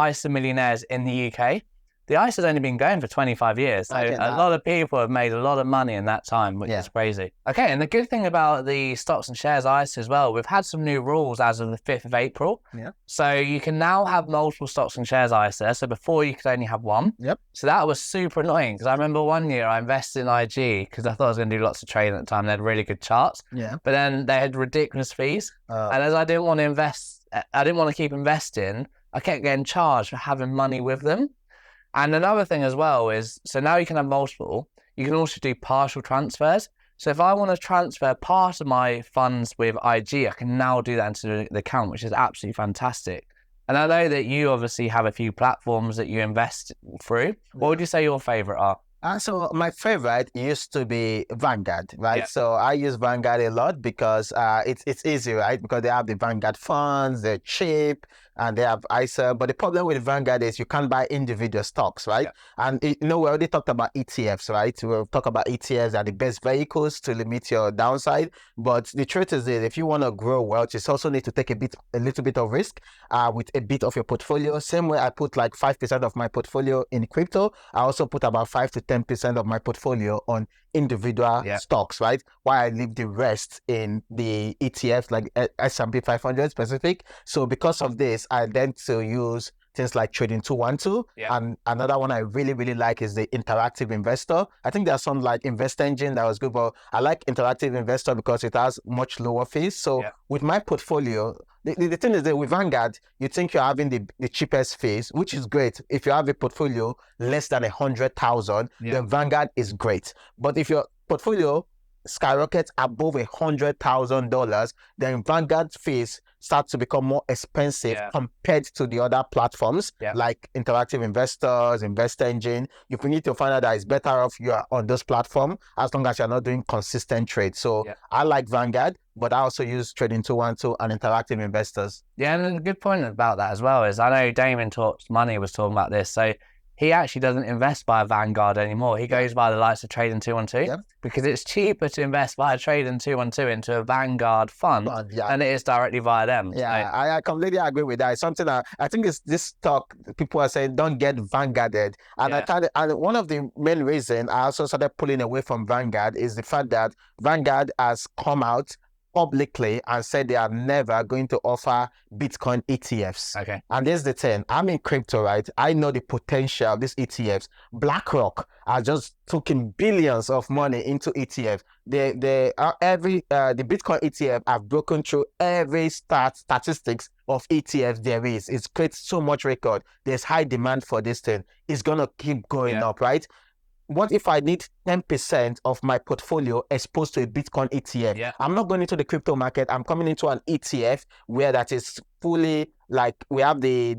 ISA millionaires in the UK. The ISA's only been going for 25 years. So a lot of people have made a lot of money in that time, which is crazy. Okay, and the good thing about the stocks and shares ISA as well, we've had some new rules as of the 5th of April. So you can now have multiple stocks and shares ISA. So before you could only have one. So that was super annoying, because I remember one year I invested in IG because I thought I was going to do lots of trading at the time. They had really good charts. But then they had ridiculous fees. And as I didn't want to invest, I didn't want to keep investing, I kept getting charged for having money with them. And another thing as well is, so now you can have multiple, you can also do partial transfers. So if I want to transfer part of my funds with IG, I can now do that into the account, which is absolutely fantastic. And I know that you obviously have a few platforms that you invest through. What would you say your favorite are? So my favorite used to be Vanguard, right? So I use Vanguard a lot because it's easy, right? Because they have the Vanguard funds, they're cheap, and they have ISA. But the problem with Vanguard is you can't buy individual stocks, right? And we already talked about ETFs, right? We'll talk about ETFs are the best vehicles to limit your downside. But the truth is that if you want to grow wealth, you also need to take a little bit of risk with a bit of your portfolio. Same way I put like 5% of my portfolio in crypto, I also put about 5 to 10% of my portfolio on individual stocks, right? While I leave the rest in the ETFs, like S&P 500 specific. So because of this, I tend to use things like Trading 212. And another one I really, really like is the Interactive Investor. I think there's some like Invest Engine that was good, but I like Interactive Investor because it has much lower fees. So with my portfolio, the thing is that with Vanguard, you think you're having the cheapest fees, which is great. If you have a portfolio less than 100,000, then Vanguard is great. But if your portfolio skyrockets above $100,000, then Vanguard fees start to become more expensive compared to the other platforms like Interactive Investors, Invest Engine. You need to find out that it's better off you are on those platforms as long as you're not doing consistent trades. So I like Vanguard, but I also use Trading 212 and Interactive Investors. Yeah, and a good point about that as well is I know Damon Money was talking about this. So he actually doesn't invest by Vanguard anymore. He goes by the likes of Trading 212 because it's cheaper to invest via Trading 212 into a Vanguard fund than it is directly via them. I completely agree with that. It's something that I think is this talk people are saying don't get Vanguarded, and and one of the main reasons I also started pulling away from Vanguard is the fact that Vanguard has come out publicly and said they are never going to offer Bitcoin ETFs. And there's the thing. I'm in crypto, right? I know the potential of these ETFs. BlackRock are just taking billions of money into ETF. The Bitcoin ETF have broken through every statistics of ETFs there is. It's created so much record. There's high demand for this thing. It's gonna keep going up, right? What if I need 10% of my portfolio exposed to a Bitcoin ETF? I'm not going into the crypto market. I'm coming into an ETF where that is fully like we have the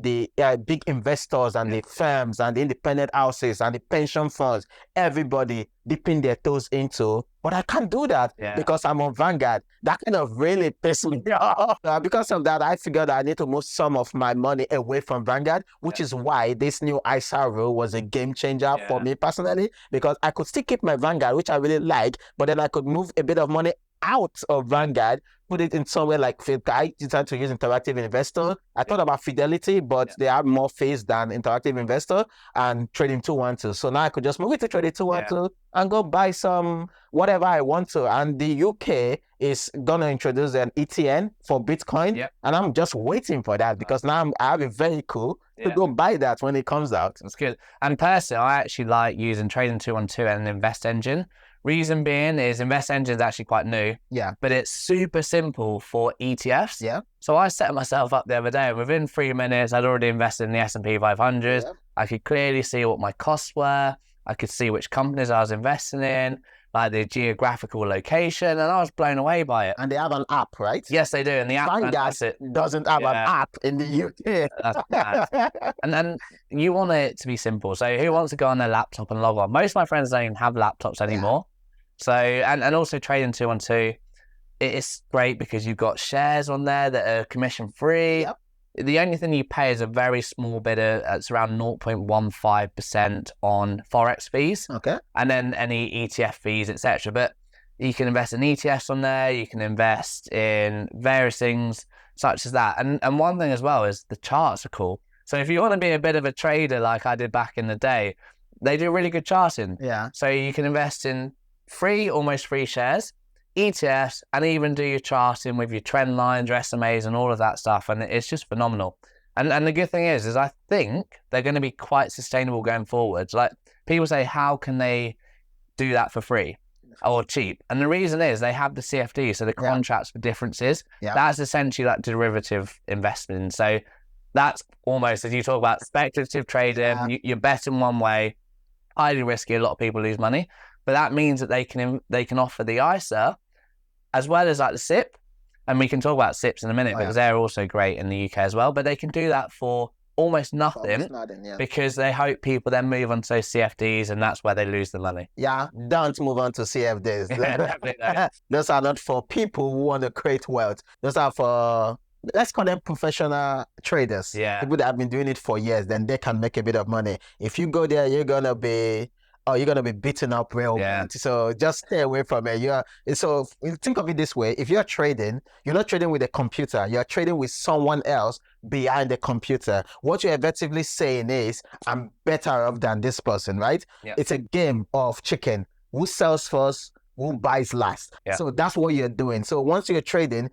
big investors and the firms and the independent houses and the pension funds, everybody dipping their toes into, but I can't do that because I'm on Vanguard. That kind of really pisses me off. Because of that, I figured I need to move some of my money away from Vanguard, which is why this new ISA rule was a game changer for me personally, because I could still keep my Vanguard, which I really like, but then I could move a bit of money out of Vanguard, put it in somewhere like I decided to use Interactive Investor. I thought about Fidelity, but they have more fees than Interactive Investor and Trading 212. So now I could just move it to Trading 212 and go buy some whatever I want to. And the UK is going to introduce an ETN for Bitcoin. And I'm just waiting for that because now I have a vehicle to go buy that when it comes out. That's good. And personally, I actually like using Trading 212 and Invest Engine. Reason being is Invest Engine is actually quite new, but it's super simple for ETFs. So I set myself up the other day, and within 3 minutes, I'd already invested in the S&P 500. I could clearly see what my costs were. I could see which companies I was investing in, like the geographical location, and I was blown away by it. And they have an app, right? Yes, they do. And the app doesn't have an app in the UK. That's bad. And then you want it to be simple. So who wants to go on their laptop and log on? Most of my friends don't even have laptops anymore. So, and also Trading 212, it is great because you've got shares on there that are commission free. The only thing you pay is a very small bit of, it's around 0.15% on Forex fees. And then any ETF fees, etc. But you can invest in ETFs on there. You can invest in various things such as that. And one thing as well is the charts are cool. So if you want to be a bit of a trader like I did back in the day, they do really good charting. So you can invest in almost free shares, ETFs, and even do your charting with your trend lines, your SMAs, and all of that stuff. And it's just phenomenal. And the good thing is I think they're going to be quite sustainable going forwards. Like people say, how can they do that for free or cheap? And the reason is they have the CFD, so the contracts for differences. That's essentially like derivative investing. So that's almost, as you talk about speculative trading, you're betting one way, highly risky. A lot of people lose money. But that means that they can offer the ISA as well as like the SIP, and we can talk about SIPs in a minute because they're also great in the UK as well. But they can do that for almost nothing, because they hope people then move on to those CFDs, and that's where they lose the money. Don't move on to CFDs. Those are not for people who want to create wealth. Those are for, let's call them professional traders. People that have been doing it for years, then they can make a bit of money. If you go there, you're gonna be beaten up real bad. So just stay away from it. So think of it this way: if you're trading, you're not trading with a computer. You're trading with someone else behind the computer. What you're effectively saying is, I'm better off than this person, right? It's a game of chicken. Who sells first? Who buys last? So that's what you're doing. So once you're trading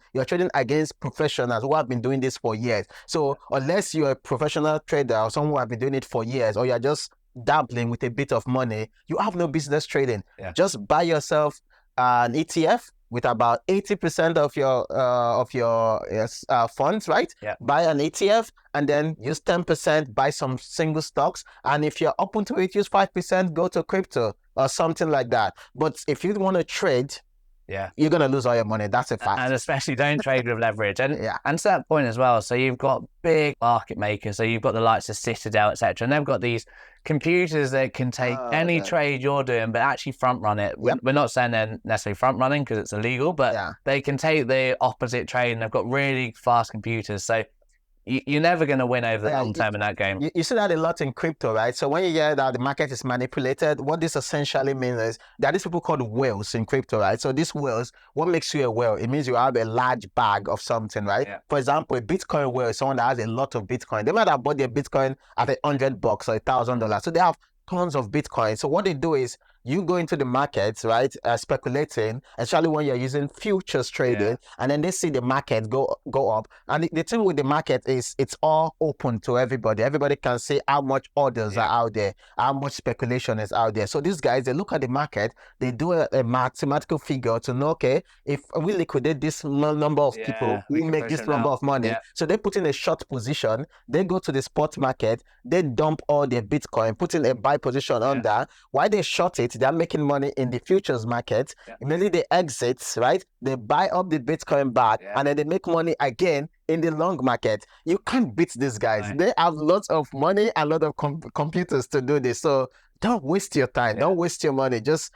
against professionals who have been doing this for years. So unless you're a professional trader or someone who have been doing it for years, or you're just dabbling with a bit of money, you have no business trading. Just buy yourself an ETF with about 80% of your funds, right? Buy an ETF and then use 10%, buy some single stocks. And if you're open to it, use 5%, go to crypto or something like that. But if you want to trade, you're going to lose all your money. That's a fact. And especially don't trade with leverage. And to that point as well, so you've got big market makers. So you've got the likes of Citadel, etc. And they've got these computers that can take any trade you're doing, but actually front run it. We're not saying they're necessarily front running because it's illegal, but they can take the opposite trade, and they've got really fast computers. So you're never going to win over the long term in that game. You see that a lot in crypto, right? So when you hear that the market is manipulated, what this essentially means is that these people called whales in crypto, right? So these whales, what makes you a whale? It means you have a large bag of something, right? For example, a Bitcoin whale is someone that has a lot of Bitcoin. They might have bought their Bitcoin at $100 or $1,000. So they have tons of Bitcoin. So what they do is you go into the markets, right, speculating, especially when you're using futures trading, and then they see the market go up. And the thing with the market is it's all open to everybody. Everybody can see how much orders are out there, how much speculation is out there. So these guys, they look at the market, they do a mathematical figure to know, okay, if we liquidate this number of people, we make this number of money. So they put in a short position, they go to the spot market, they dump all their Bitcoin, put in a buy position on that. Why they short it, they're making money in the futures market. Immediately they exit, right? They buy up the Bitcoin back, and then they make money again in the long market. You can't beat these guys. Right. They have lots of money and a lot of computers to do this. So don't waste your time. Don't waste your money. Just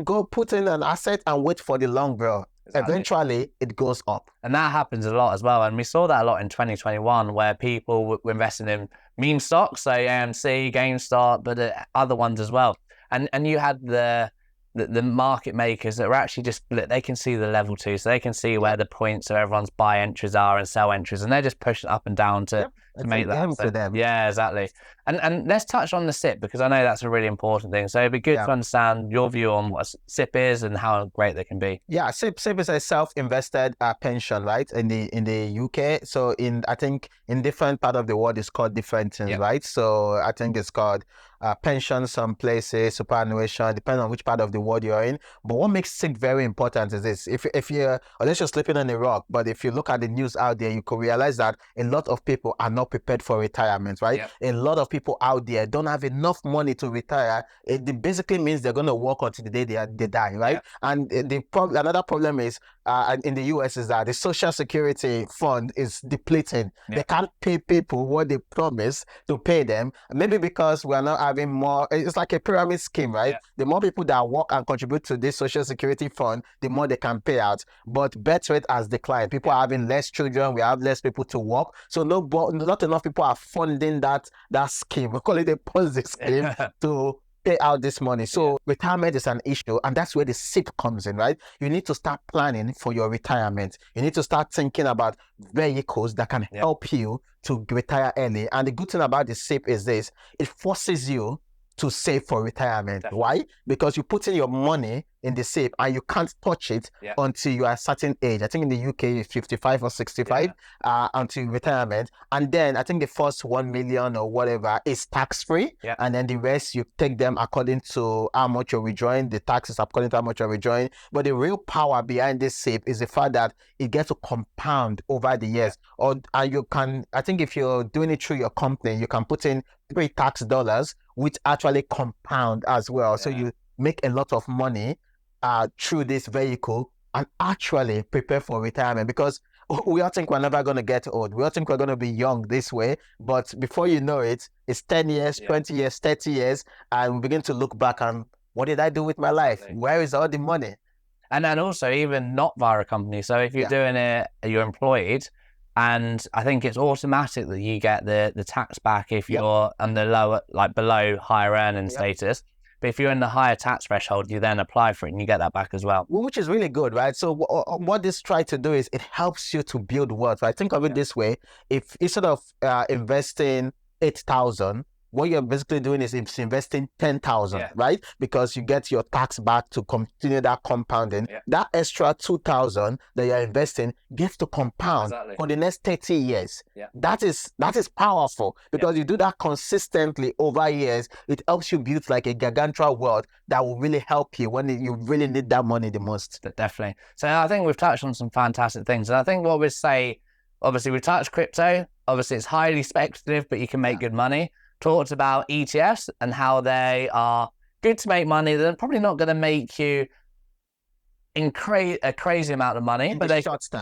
go put in an asset and wait for the long run. Exactly. Eventually, it goes up. And that happens a lot as well. And we saw that a lot in 2021, where people were investing in meme stocks, so AMC, GameStop, but other ones as well. And you had the market makers that were actually just, they can see the level 2, so they can see where the points of everyone's buy entries are and sell entries, and they're just pushing up and down to make that. For them. Yeah, exactly. And let's touch on the SIP, because I know that's a really important thing. So it'd be good to understand your view on what SIP is and how great they can be. Yeah, SIP is a self-invested pension, right? In the UK. So I think in different part of the world it's called different things, right? So I think it's called pension some places, superannuation, depending on which part of the world you're in. But what makes SIP very important is this: if you're, unless you're sleeping on a rock, but if you look at the news out there, you could realize that a lot of people are not prepared for retirement, right? A lot of people out there don't have enough money to retire. It basically means they're going to work until the day they die, right? And another problem is in the US is that the Social Security fund is depleting. They can't pay people what they promised to pay them. Maybe because we're not having more. It's like a pyramid scheme, right? The more people that work and contribute to this Social Security fund, the more they can pay out. But birth rate has declined. People are having less children. We have less people to work. So not enough people are funding that scheme. We call it a Ponzi scheme to pay out this money. So retirement is an issue, and that's where the SIP comes in, right? You need to start planning for your retirement. You need to start thinking about vehicles that can help you to retire early. And the good thing about the SIP is this: it forces you to save for retirement. Why? Because you put in your money in the SIP and you can't touch it until you are a certain age. I think in the UK it's 55 or 65 until retirement. And then I think the first 1 million or whatever is tax-free. And then the rest you take them according to how much you're withdrawing. The tax is according to how much you're withdrawing. But the real power behind this SIP is the fact that it gets to compound over the years. And you can, I think if you're doing it through your company, you can put in pre-tax dollars, which actually compound as well. So you make a lot of money through this vehicle and actually prepare for retirement, because we all think we're never going to get old. We all think we're going to be young this way, but before you know it, it's 10 years, 20 years, 30 years, and we begin to look back and what did I do with my life? Where is all the money? And then also even not via a company. So if you're doing it, you're employed, and I think it's automatic that you get the tax back if you're on the lower, like below higher earning status. But if you're in the higher tax threshold, you then apply for it and you get that back as well. Which is really good, right? So what this tries to do is it helps you to build wealth, right? Think of it this way: if instead of investing 8,000, what you're basically doing is investing 10,000, right? Because you get your tax back to continue that compounding. That extra 2,000 that you're investing gets to compound for the next 30 years. That is powerful, because you do that consistently over years. It helps you build like a gargantuan wealth that will really help you when you really need that money the most. Definitely. So I think we've touched on some fantastic things. And I think what we'd say, obviously we've touched crypto. Obviously it's highly speculative, but you can make good money. Talked about ETFs and how they are good to make money. They're probably not going to make you a crazy amount of money, but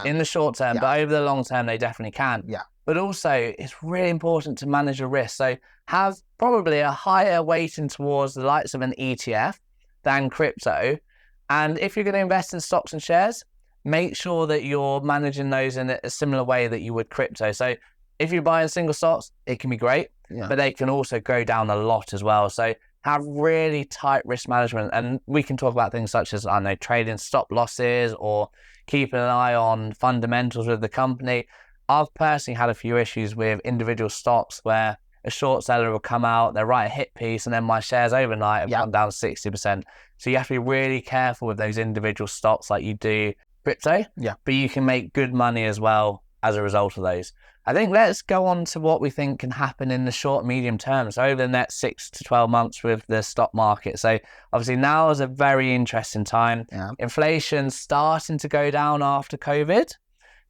in the short term, but over the long term, they definitely can. But also, it's really important to manage your risk. So have probably a higher weighting towards the likes of an ETF than crypto. And if you're going to invest in stocks and shares, make sure that you're managing those in a similar way that you would crypto. So if you're buying single stocks, it can be great, but they can also go down a lot as well. So have really tight risk management. And we can talk about things such as, I don't know, trading stop losses or keeping an eye on fundamentals with the company. I've personally had a few issues with individual stocks where a short seller will come out, they write a hit piece, and then my shares overnight have gone down 60%. So you have to be really careful with those individual stocks like you do crypto, but you can make good money as well as a result of those. I think let's go on to what we think can happen in the short, medium term. So over the next 6 to 12 months with the stock market. So obviously now is a very interesting time. Inflation's starting to go down after COVID.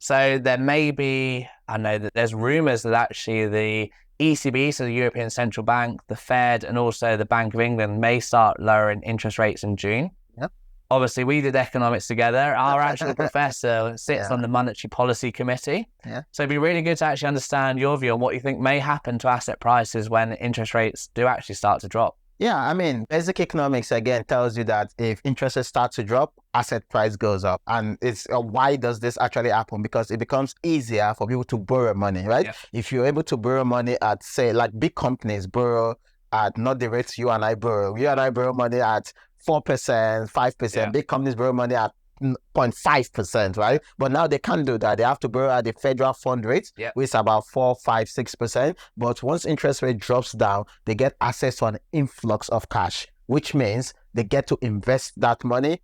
So there may be, I know that there's rumors that actually the ECB, so the European Central Bank, the Fed, and also the Bank of England may start lowering interest rates in June. Yep. Obviously, we did economics together. Our actual professor sits Yeah. on the Monetary Policy Committee. Yeah. So it'd be really good to actually understand your view on what you think may happen to asset prices when interest rates do actually start to drop. Yeah, I mean, basic economics again tells you that if interest rates start to drop, asset price goes up. And it's why does this actually happen? Because it becomes easier for people to borrow money, right? Yeah. If you're able to borrow money at, say, like big companies borrow at not the rates you and I borrow. You and I borrow money at 4%, 5%. Yeah. Big companies borrow money at 0.5%, right? But now they can't do that. They have to borrow at the federal fund rate, Yeah. which is about 4, 5, 6%. But once interest rate drops down, they get access to an influx of cash, which means they get to invest that money,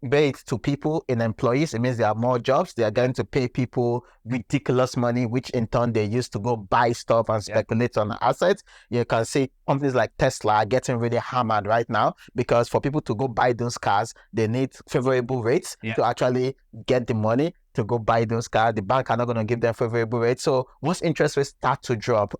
be it to people in employees. It means there are more jobs. They are going to pay people ridiculous money, which in turn they use to go buy stuff and speculate on assets. You can see companies like Tesla are getting really hammered right now because for people to go buy those cars, they need favorable rates to actually get the money to go buy those cars. The bank are not going to give them favorable rates. So once interest rates start to drop,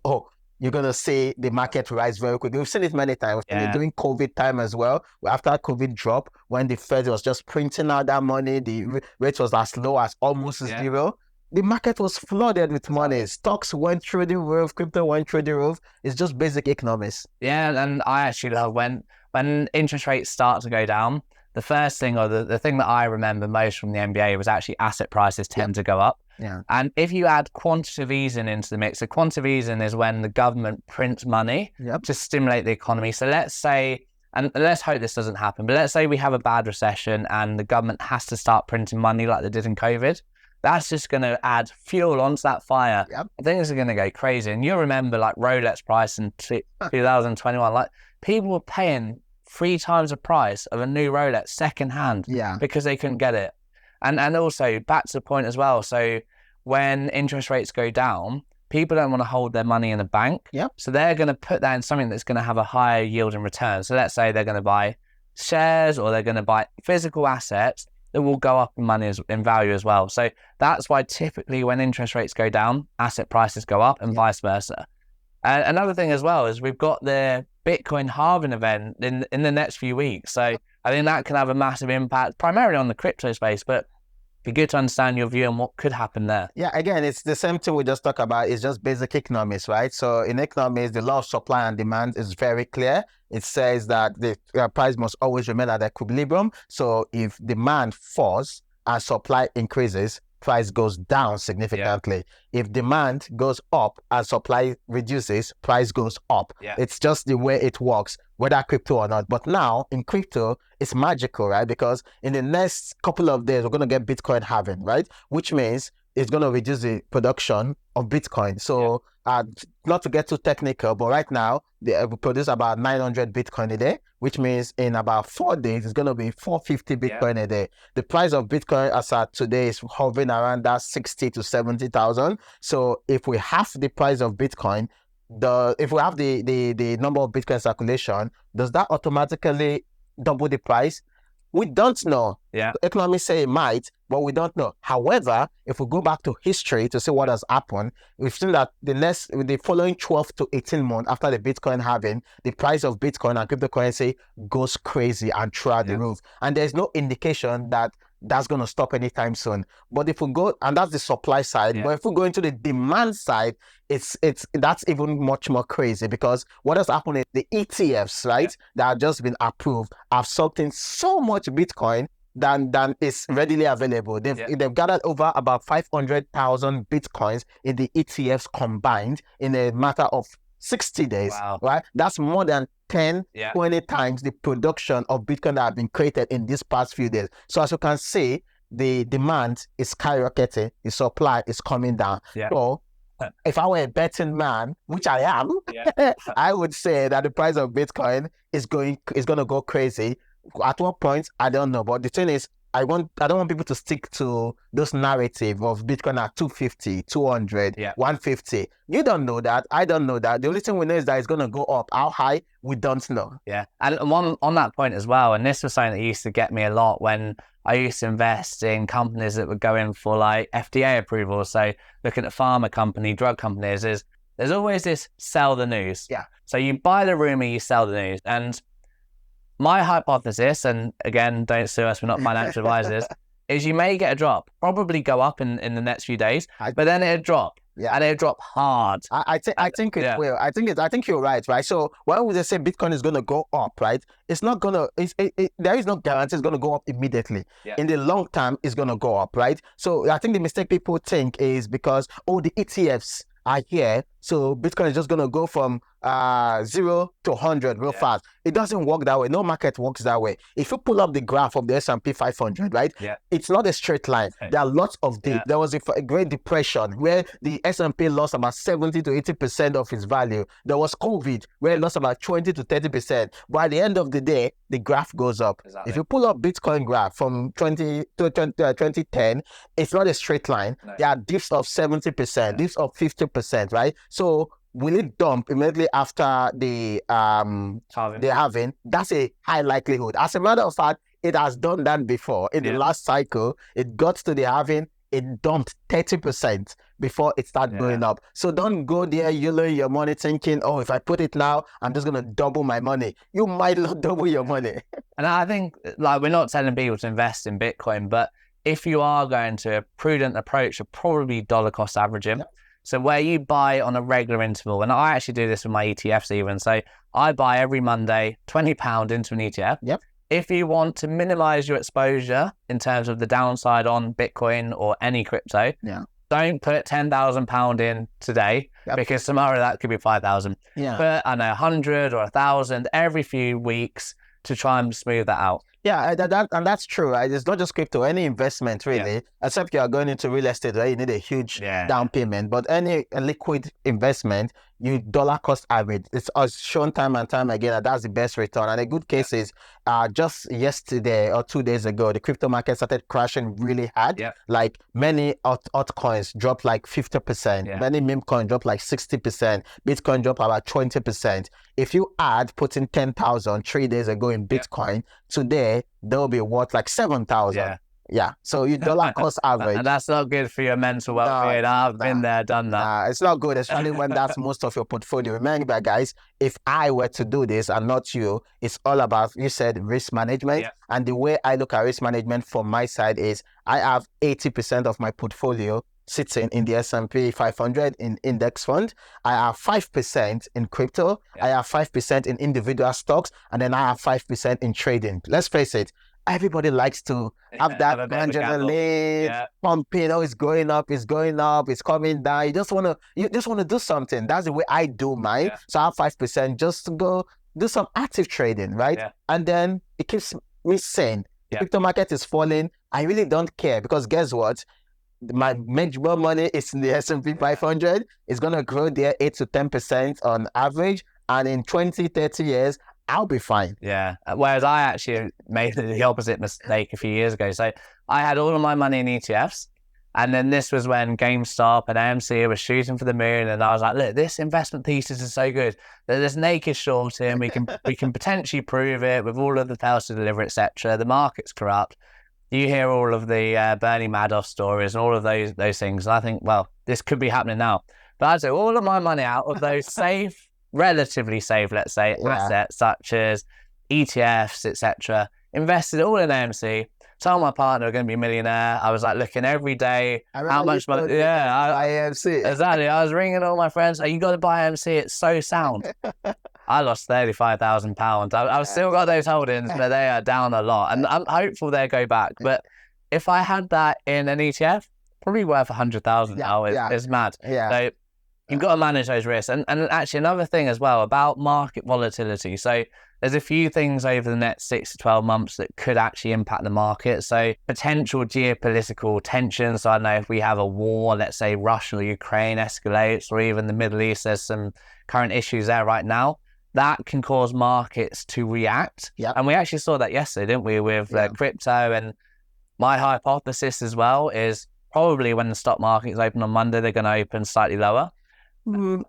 you're going to see the market rise very quickly. We've seen it many times. During COVID time as well, after COVID drop, when the Fed was just printing out that money, the rate was as low as almost zero. The market was flooded with money. Stocks went through the roof. Crypto went through the roof. It's just basic economics. Yeah, and I actually love when interest rates start to go down, the first thing or the thing that I remember most from the MBA was actually asset prices tend to go up. Yeah. And if you add quantitative easing into the mix, so quantitative easing is when the government prints money to stimulate the economy. So let's say, and let's hope this doesn't happen, but let's say we have a bad recession and the government has to start printing money like they did in COVID. That's just going to add fuel onto that fire. Things are going to go crazy. And you'll remember like Rolex price in 2021, like people were paying 3 times the price of a new Rolex secondhand because they couldn't get it. And also back to the point as well. So when interest rates go down, people don't want to hold their money in a bank. So they're going to put that in something that's going to have a higher yield in return. So let's say they're going to buy shares or they're going to buy physical assets that will go up in money in value as well. So that's why typically when interest rates go down, asset prices go up and vice versa. And another thing as well is we've got the Bitcoin halving event in the next few weeks. So I think that can have a massive impact, primarily on the crypto space, but it'd be good to understand your view on what could happen there. Yeah, again, it's the same thing we just talked about. It's just basic economics, right? So in economics, the law of supply and demand is very clear. It says that the price must always remain at equilibrium. So if demand falls and supply increases, price goes down significantly. If demand goes up and supply reduces, price goes up. It's just the way it works, whether crypto or not. But now in crypto, it's magical, right? Because in the next couple of days, we're going to get Bitcoin halving, right? Which means it's going to reduce the production of Bitcoin. So not to get too technical, but right now, we produce about 900 Bitcoin a day, which means in about 4 days, it's going to be 450 Bitcoin a day. The price of Bitcoin as at today is hovering around that 60 to 70,000. So if we have the price of Bitcoin, if we have the number of Bitcoin circulation, does that automatically double the price? We don't know. Economists say it might, but we don't know. However, if we go back to history to see what has happened, we've seen that the following 12 to 18 months after the Bitcoin halving, the price of Bitcoin and cryptocurrency goes crazy and throughout the roof. And there's no indication that that's going to stop anytime soon. But if we go, and that's the supply side, but if we go into the demand side, that's even much more crazy, because what has happened is the ETFs, right, that have just been approved have sucked in so much Bitcoin than is readily available. They've gathered over about 500,000 Bitcoins in the ETFs combined in a matter of 60 days, right? That's more than 10, 20 times the production of Bitcoin that have been created in these past few days. So as you can see, the demand is skyrocketing, the supply is coming down. So if I were a betting man, which I am, I would say that the price of Bitcoin is going to go crazy. At what point, I don't know. But the thing is, I don't want people to stick to those narrative of Bitcoin at 250, 200, 150. You don't know that. I don't know that. The only thing we know is that it's going to go up. How high? We don't know. And one on that point as well, and this was something that used to get me a lot when I used to invest in companies that would go in for like FDA approval. So looking at pharma company, drug companies, there's always this sell the news. Yeah. So you buy the rumor, you sell the news. And my hypothesis, and again, don't sue us, we're not financial advisors, is you may get a drop, probably go up in the next few days, but then it'll drop. Yeah. And it'll drop hard. I think it will. I think you're right, right? So when they say Bitcoin is going to go up, right? It's not gonna. There is no guarantee it's going to go up immediately. Yeah. In the long term, it's going to go up, right? So I think the mistake people think is because the ETFs are here, so Bitcoin is just going to go from 0 to 100 real fast. It doesn't work that way. No market works that way. If you pull up the graph of the S&P 500, right? Yeah. It's not a straight line. Okay. There are lots of dips. Yeah. There was a Great Depression where the S&P lost about 70 to 80% of its value. There was COVID where it lost about 20 to 30%. But at the end of the day, the graph goes up. Exactly. If you pull up Bitcoin graph from 2010, it's not a straight line. No. There are dips of 70%, dips of 50%, right? So will it dump immediately after the halving? That's a high likelihood. As a matter of fact, it has done that before. In the last cycle, it got to the halving, it dumped 30% before it started going up. So don't go there, you learn your money thinking, oh, if I put it now, I'm just going to double my money. You might not double your money. And I think, like, we're not telling people to invest in Bitcoin, but if you are going to a prudent approach of probably dollar cost averaging, so where you buy on a regular interval, and I actually do this with my ETFs even. So I buy every Monday £20 into an ETF. Yep. If you want to minimize your exposure in terms of the downside on Bitcoin or any crypto, don't put £10,000 in today because tomorrow that could be 5,000. Yeah. Put, I know, 100 or 1,000 every few weeks to try and smooth that out. Yeah, and that's true, right? It's not just crypto, any investment really, except you are going into real estate, right? You need a huge down payment, but any liquid investment, you dollar cost average. It's shown time and time again that that's the best return. And a good case is just yesterday or 2 days ago, the crypto market started crashing really hard. Like many altcoins dropped like 50%, many meme coins dropped like 60%, Bitcoin dropped about 20%. If you add putting 10,000 3 days ago in Bitcoin, today they'll be worth like 7,000. Yeah, so you dollar cost average. And that's not good for your mental well-being. I've been there, done that. It's not good, especially when that's most of your portfolio. Remember, guys, if I were to do this and not you, it's all about, you said, risk management. And the way I look at risk management from my side is I have 80% of my portfolio sitting in the S&P 500 in index fund. I have 5% in crypto. I have 5% in individual stocks. And then I have 5% in trading. Let's face it. Everybody likes to have that adrenaline pumping. Oh, it's going up, it's coming down. You just want to do something. That's the way I do mine. So I have 5% just to go do some active trading, right? And then it keeps me sane. The crypto market is falling. I really don't care because guess what? My more money is in the S&P 500. It's going to grow there 8 to 10% on average. And in 20, 30 years, I'll be fine. Yeah. Whereas I actually made the opposite mistake a few years ago. So I had all of my money in ETFs. And then this was when GameStop and AMC were shooting for the moon. And I was like, look, this investment thesis is so good. There's naked shorting. We can potentially prove it with all of the fails to deliver, etc. The market's corrupt. You hear all of the Bernie Madoff stories and all of those things. And I think, well, this could be happening now. But I took all of my money out of those safe, relatively safe, let's say, assets such as ETFs, etc. Invested all in AMC. Told my partner we're going to be a millionaire. I was like looking every day how much money. Buy AMC. Exactly. I was ringing all my friends. Like, you got to buy AMC. It's so sound. I lost £35,000. I've still got those holdings, but they are down a lot. And I'm hopeful they'll go back. But if I had that in an ETF, probably worth 100,000 now. It's mad. So you've got to manage those risks. And actually another thing as well about market volatility. So there's a few things over the next 6 to 12 months that could actually impact the market. So potential geopolitical tensions. So I don't know if we have a war, let's say Russia or Ukraine escalates, or even the Middle East, there's some current issues there right now. That can cause markets to react. And we actually saw that yesterday, didn't we, with crypto. And my hypothesis as well is probably when the stock market is open on Monday, they're going to open slightly lower.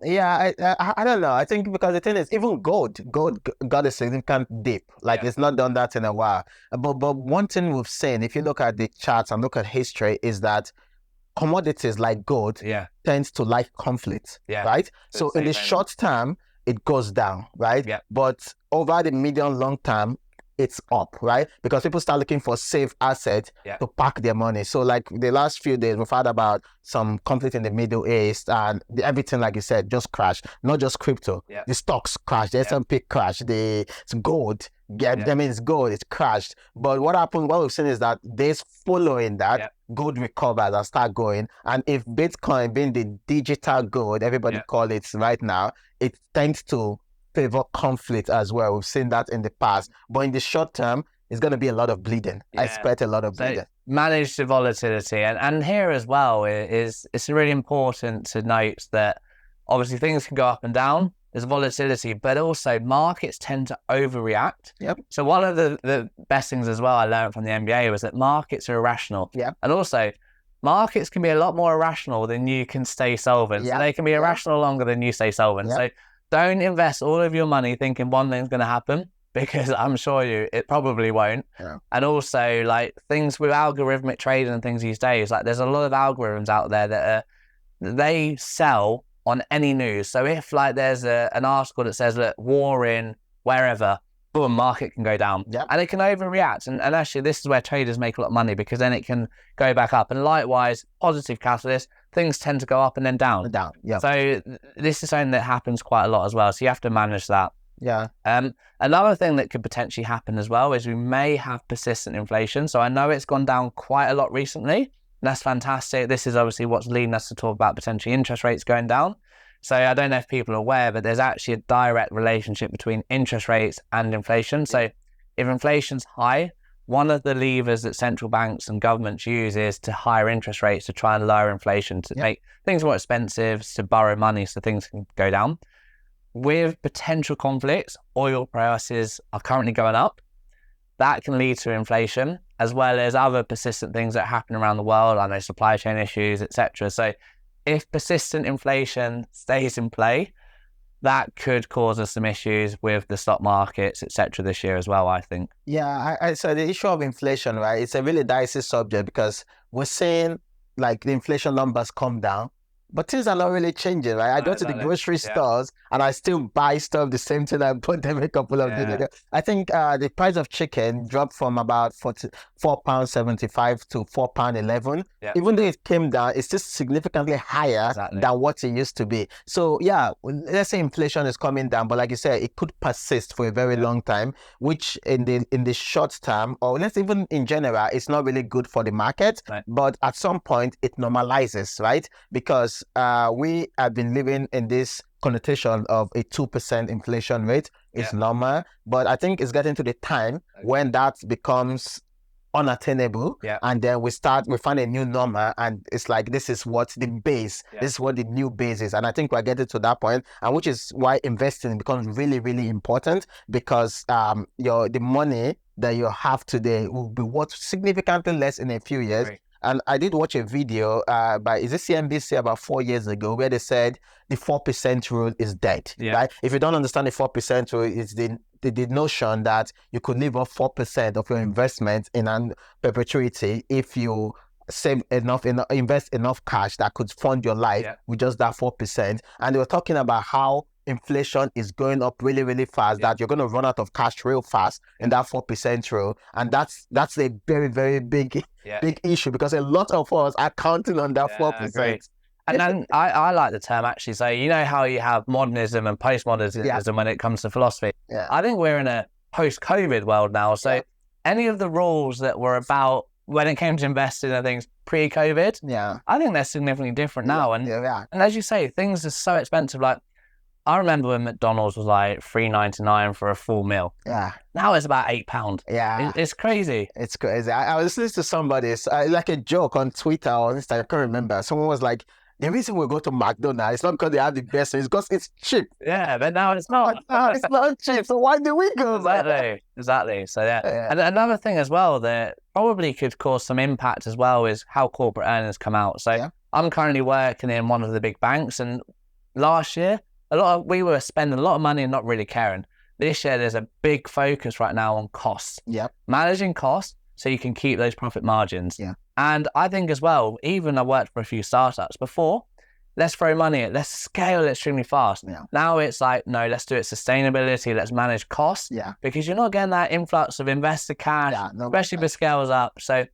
Yeah, I don't know. I think because the thing is, even gold got a significant dip. Like Yeah. it's not done that in a while. But one thing we've seen, if you look at the charts and look at history, is that commodities like gold Yeah. tends to like conflict, Yeah. right? So So in the same short term, it goes down, right? Yeah. But over the medium long term, it's up, right? Because people start looking for safe assets Yeah. to park their money. So like the last few days, we've heard about some conflict in the Middle East and everything, like you said, just crashed. Not just crypto. Yeah. The stocks crashed, the S&P crashed, it's gold. I mean, it's gold, it's crashed. But what happened, what we've seen is that days following that, gold recovers and start going. And if Bitcoin being the digital gold, everybody call it right now, it tends to favor conflict as well. We've seen that in the past. But in the short term, it's going to be a lot of bleeding. I expect a lot of bleeding. Manage the volatility. And here as well is it's really important to note that obviously things can go up and down. There's volatility, but also markets tend to overreact. Yep. So one of the best things as well I learned from the MBA was that markets are irrational. Yeah. And also markets can be a lot more irrational than you can stay solvent. Yep. So they can be irrational longer than you stay solvent. Yep. So don't invest all of your money thinking one thing's going to happen, because I'm sure it probably won't. Yeah. And also like things with algorithmic trading and things these days, like there's a lot of algorithms out there that they sell on any news. So if like there's an article that says that war in wherever, boom, market can go down. Yep. And it can overreact. And actually this is where traders make a lot of money, because then it can go back up. And likewise, positive catalyst, things tend to go up and then down. Yeah. So this is something that happens quite a lot as well. So you have to manage that. Yeah. Another thing that could potentially happen as well is we may have persistent inflation. So I know it's gone down quite a lot recently. That's fantastic. This is obviously what's leading us to talk about potentially interest rates going down. So I don't know if people are aware, but there's actually a direct relationship between interest rates and inflation. So if inflation's high, one of the levers that central banks and governments use is to higher interest rates to try and lower inflation, to make things more expensive, to borrow money so things can go down. With potential conflicts, oil prices are currently going up. That can lead to inflation, as well as other persistent things that happen around the world. I know supply chain issues, etc. So if persistent inflation stays in play, that could cause us some issues with the stock markets, etc. this year as well, I think. Yeah, so the issue of inflation, right, it's a really dicey subject because we're seeing like the inflation numbers come down, but things are not really changing, right? I go to the grocery stores and I still buy stuff the same thing I bought them a couple of days ago. I think the price of chicken dropped from about £4.75 to £4.11. Even though it came down, it's still significantly higher than what it used to be. So yeah, let's say inflation is coming down, but like you said, it could persist for a very long time, which in the short term, or let's even in general, it's not really good for the market. But at some point, it normalizes, right? Because we have been living in this connotation of a 2% inflation rate is normal, but I think it's getting to the time when that becomes unattainable, and then we find a new normal, and it's like this is what the base, this is what the new base is, and I think we're getting to that point, and which is why investing becomes really, really important, because the money that you have today will be worth significantly less in a few years. And I did watch a video by CNBC about 4 years ago where they said the 4% rule is dead. Right? If you don't understand the 4% rule, it's the notion that you could leave off 4% of your investment in perpetuity if you save enough, invest enough cash that could fund your life with just that 4%. And they were talking about how inflation is going up really, really fast, that you're going to run out of cash real fast in that 4% rule. And that's a very, very big issue, because a lot of us are counting on that 4%. And then I like the term actually. So you know how you have modernism and postmodernism when it comes to philosophy? I think we're in a post-COVID world now. So any of the rules that were about when it came to investing and things pre-COVID, I think they're significantly different now. And as you say, things are so expensive. Like I remember when McDonald's was like $3.99 for a full meal. Now it's about £8. It's crazy. It's crazy. I was listening to somebody, like a joke on Twitter or Instagram, I can't remember. Someone was like, the reason we go to McDonald's, it's not because they have the best, it's because it's cheap. But now it's not. It's not cheap. So why do we go? Exactly. So and another thing as well that probably could cause some impact as well is how corporate earnings come out. So I'm currently working in one of the big banks, and last year, we were spending a lot of money and not really caring. This year, there's a big focus right now on costs. Yep. Managing costs so you can keep those profit margins. Yeah. And I think as well, even I worked for a few startups before, let's throw money at it, let's scale extremely fast. Yeah. Now it's like, no, let's do it sustainability, let's manage costs. Yeah. Because you're not getting that influx of investor cash, especially if it scales up. So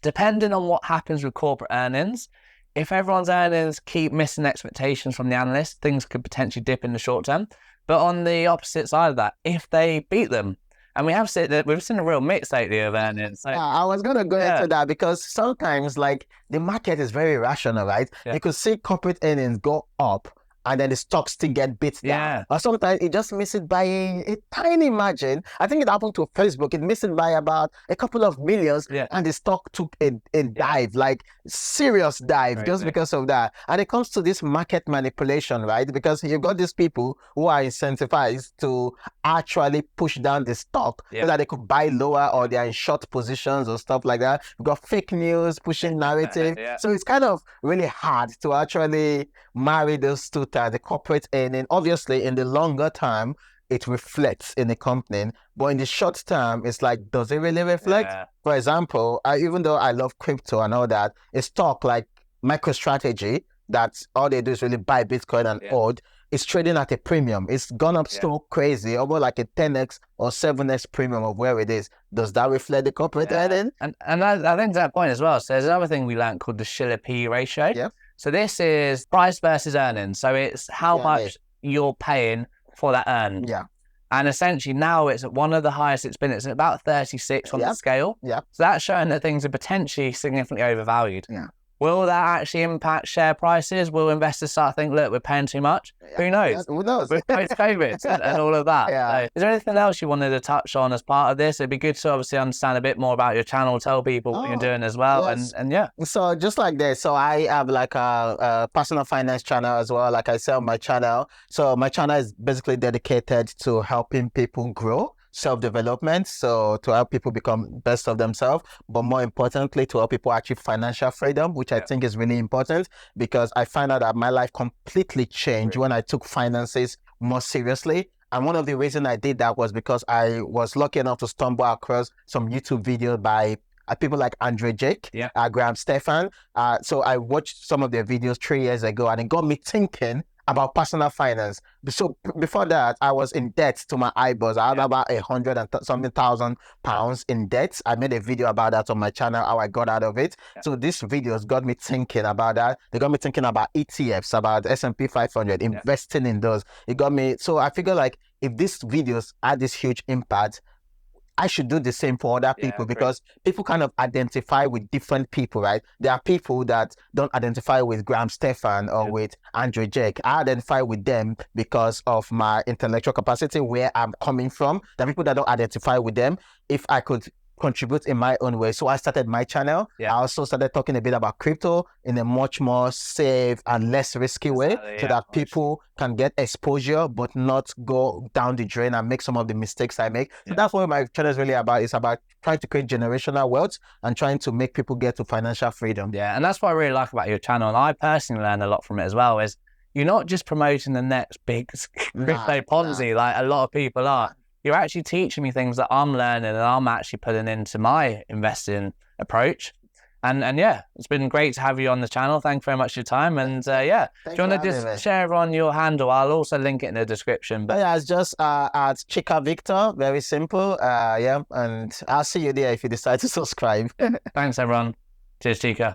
depending on what happens with corporate earnings, if everyone's earnings keep missing expectations from the analysts, things could potentially dip in the short term. But on the opposite side of that, if they beat them, and we've seen a real mix lately of earnings. So, I was going to go into that because sometimes like the market is very rational, right? Yeah. You could see corporate earnings go up and then the stocks still get beat down. Yeah. Or sometimes it just misses by a tiny margin. I think it happened to Facebook. It missed by about a couple of millions and the stock took a dive, like serious dive because of that. And it comes to this market manipulation, right? Because you've got these people who are incentivized to actually push down the stock so that they could buy lower or they are in short positions or stuff like that. You've got fake news, pushing narrative. So it's kind of really hard to actually marry those two terms, the corporate earning. Obviously, in the longer term, it reflects in the company. But in the short term, it's like, does it really reflect? Yeah. For example, even though I love crypto and all that, a stock like MicroStrategy, that all they do is really buy Bitcoin and hold, it's trading at a premium. It's gone up so crazy, almost like a 10x or 7x premium of where it is. Does that reflect the corporate earning? And I think to that point as well, so there's another thing we learned called the Schiller P ratio. Yep. So this is price versus earnings. So it's how much you're paying for that earn. Yeah. And essentially now it's at one of the highest it's been. It's at about 36 on the scale. Yeah. So that's showing that things are potentially significantly overvalued. Yeah. Will that actually impact share prices? Will investors start thinking, look, we're paying too much? Who knows? Who knows? With post-COVID and all of that. So, is there anything else you wanted to touch on as part of this? It'd be good to obviously understand a bit more about your channel, tell people what you're doing as well. Yes. And yeah. So just like this, so I have like a personal finance channel as well. Like I said on my channel. So my channel is basically dedicated to helping people grow, self-development, so to help people become best of themselves, but more importantly to help people achieve financial freedom, which I think is really important, because I find out that my life completely changed when I took finances more seriously. And one of the reasons I did that was because I was lucky enough to stumble across some YouTube videos by people like Andre Jake, Graham Stefan. So I watched some of their videos 3 years ago, and it got me thinking about personal finance. So before that, I was in debt to my eyeballs. I had about 100 and something thousand pounds in debt. I made a video about that on my channel, how I got out of it. So these videos got me thinking about that. They got me thinking about ETFs, about S&P 500, investing in those. It got me. So I figure like if these videos had this huge impact, I should do the same for other people, because people kind of identify with different people, right? There are people that don't identify with Graham Stefan or with Andre Jake. I identify with them because of my intellectual capacity, where I'm coming from. There are people that don't identify with them. If I could contribute in my own way. So I started my channel. I also started talking a bit about crypto in a much more safe and less risky way, so that people can get exposure but not go down the drain and make some of the mistakes I make. So that's what my channel is really about. It's about trying to create generational wealth and trying to make people get to financial freedom. And that's what I really like about your channel, and I personally learned a lot from it as well, is you're not just promoting the next big crypto Ponzi like a lot of people are. You're actually teaching me things that I'm learning and I'm actually putting into my investing approach. And yeah, it's been great to have you on the channel. Thanks very much for your time. And do you want to just share on your handle? I'll also link it in the description. But yeah, it's just at Chika Victor. Very simple. And I'll see you there if you decide to subscribe. Thanks, everyone. Cheers, Chika.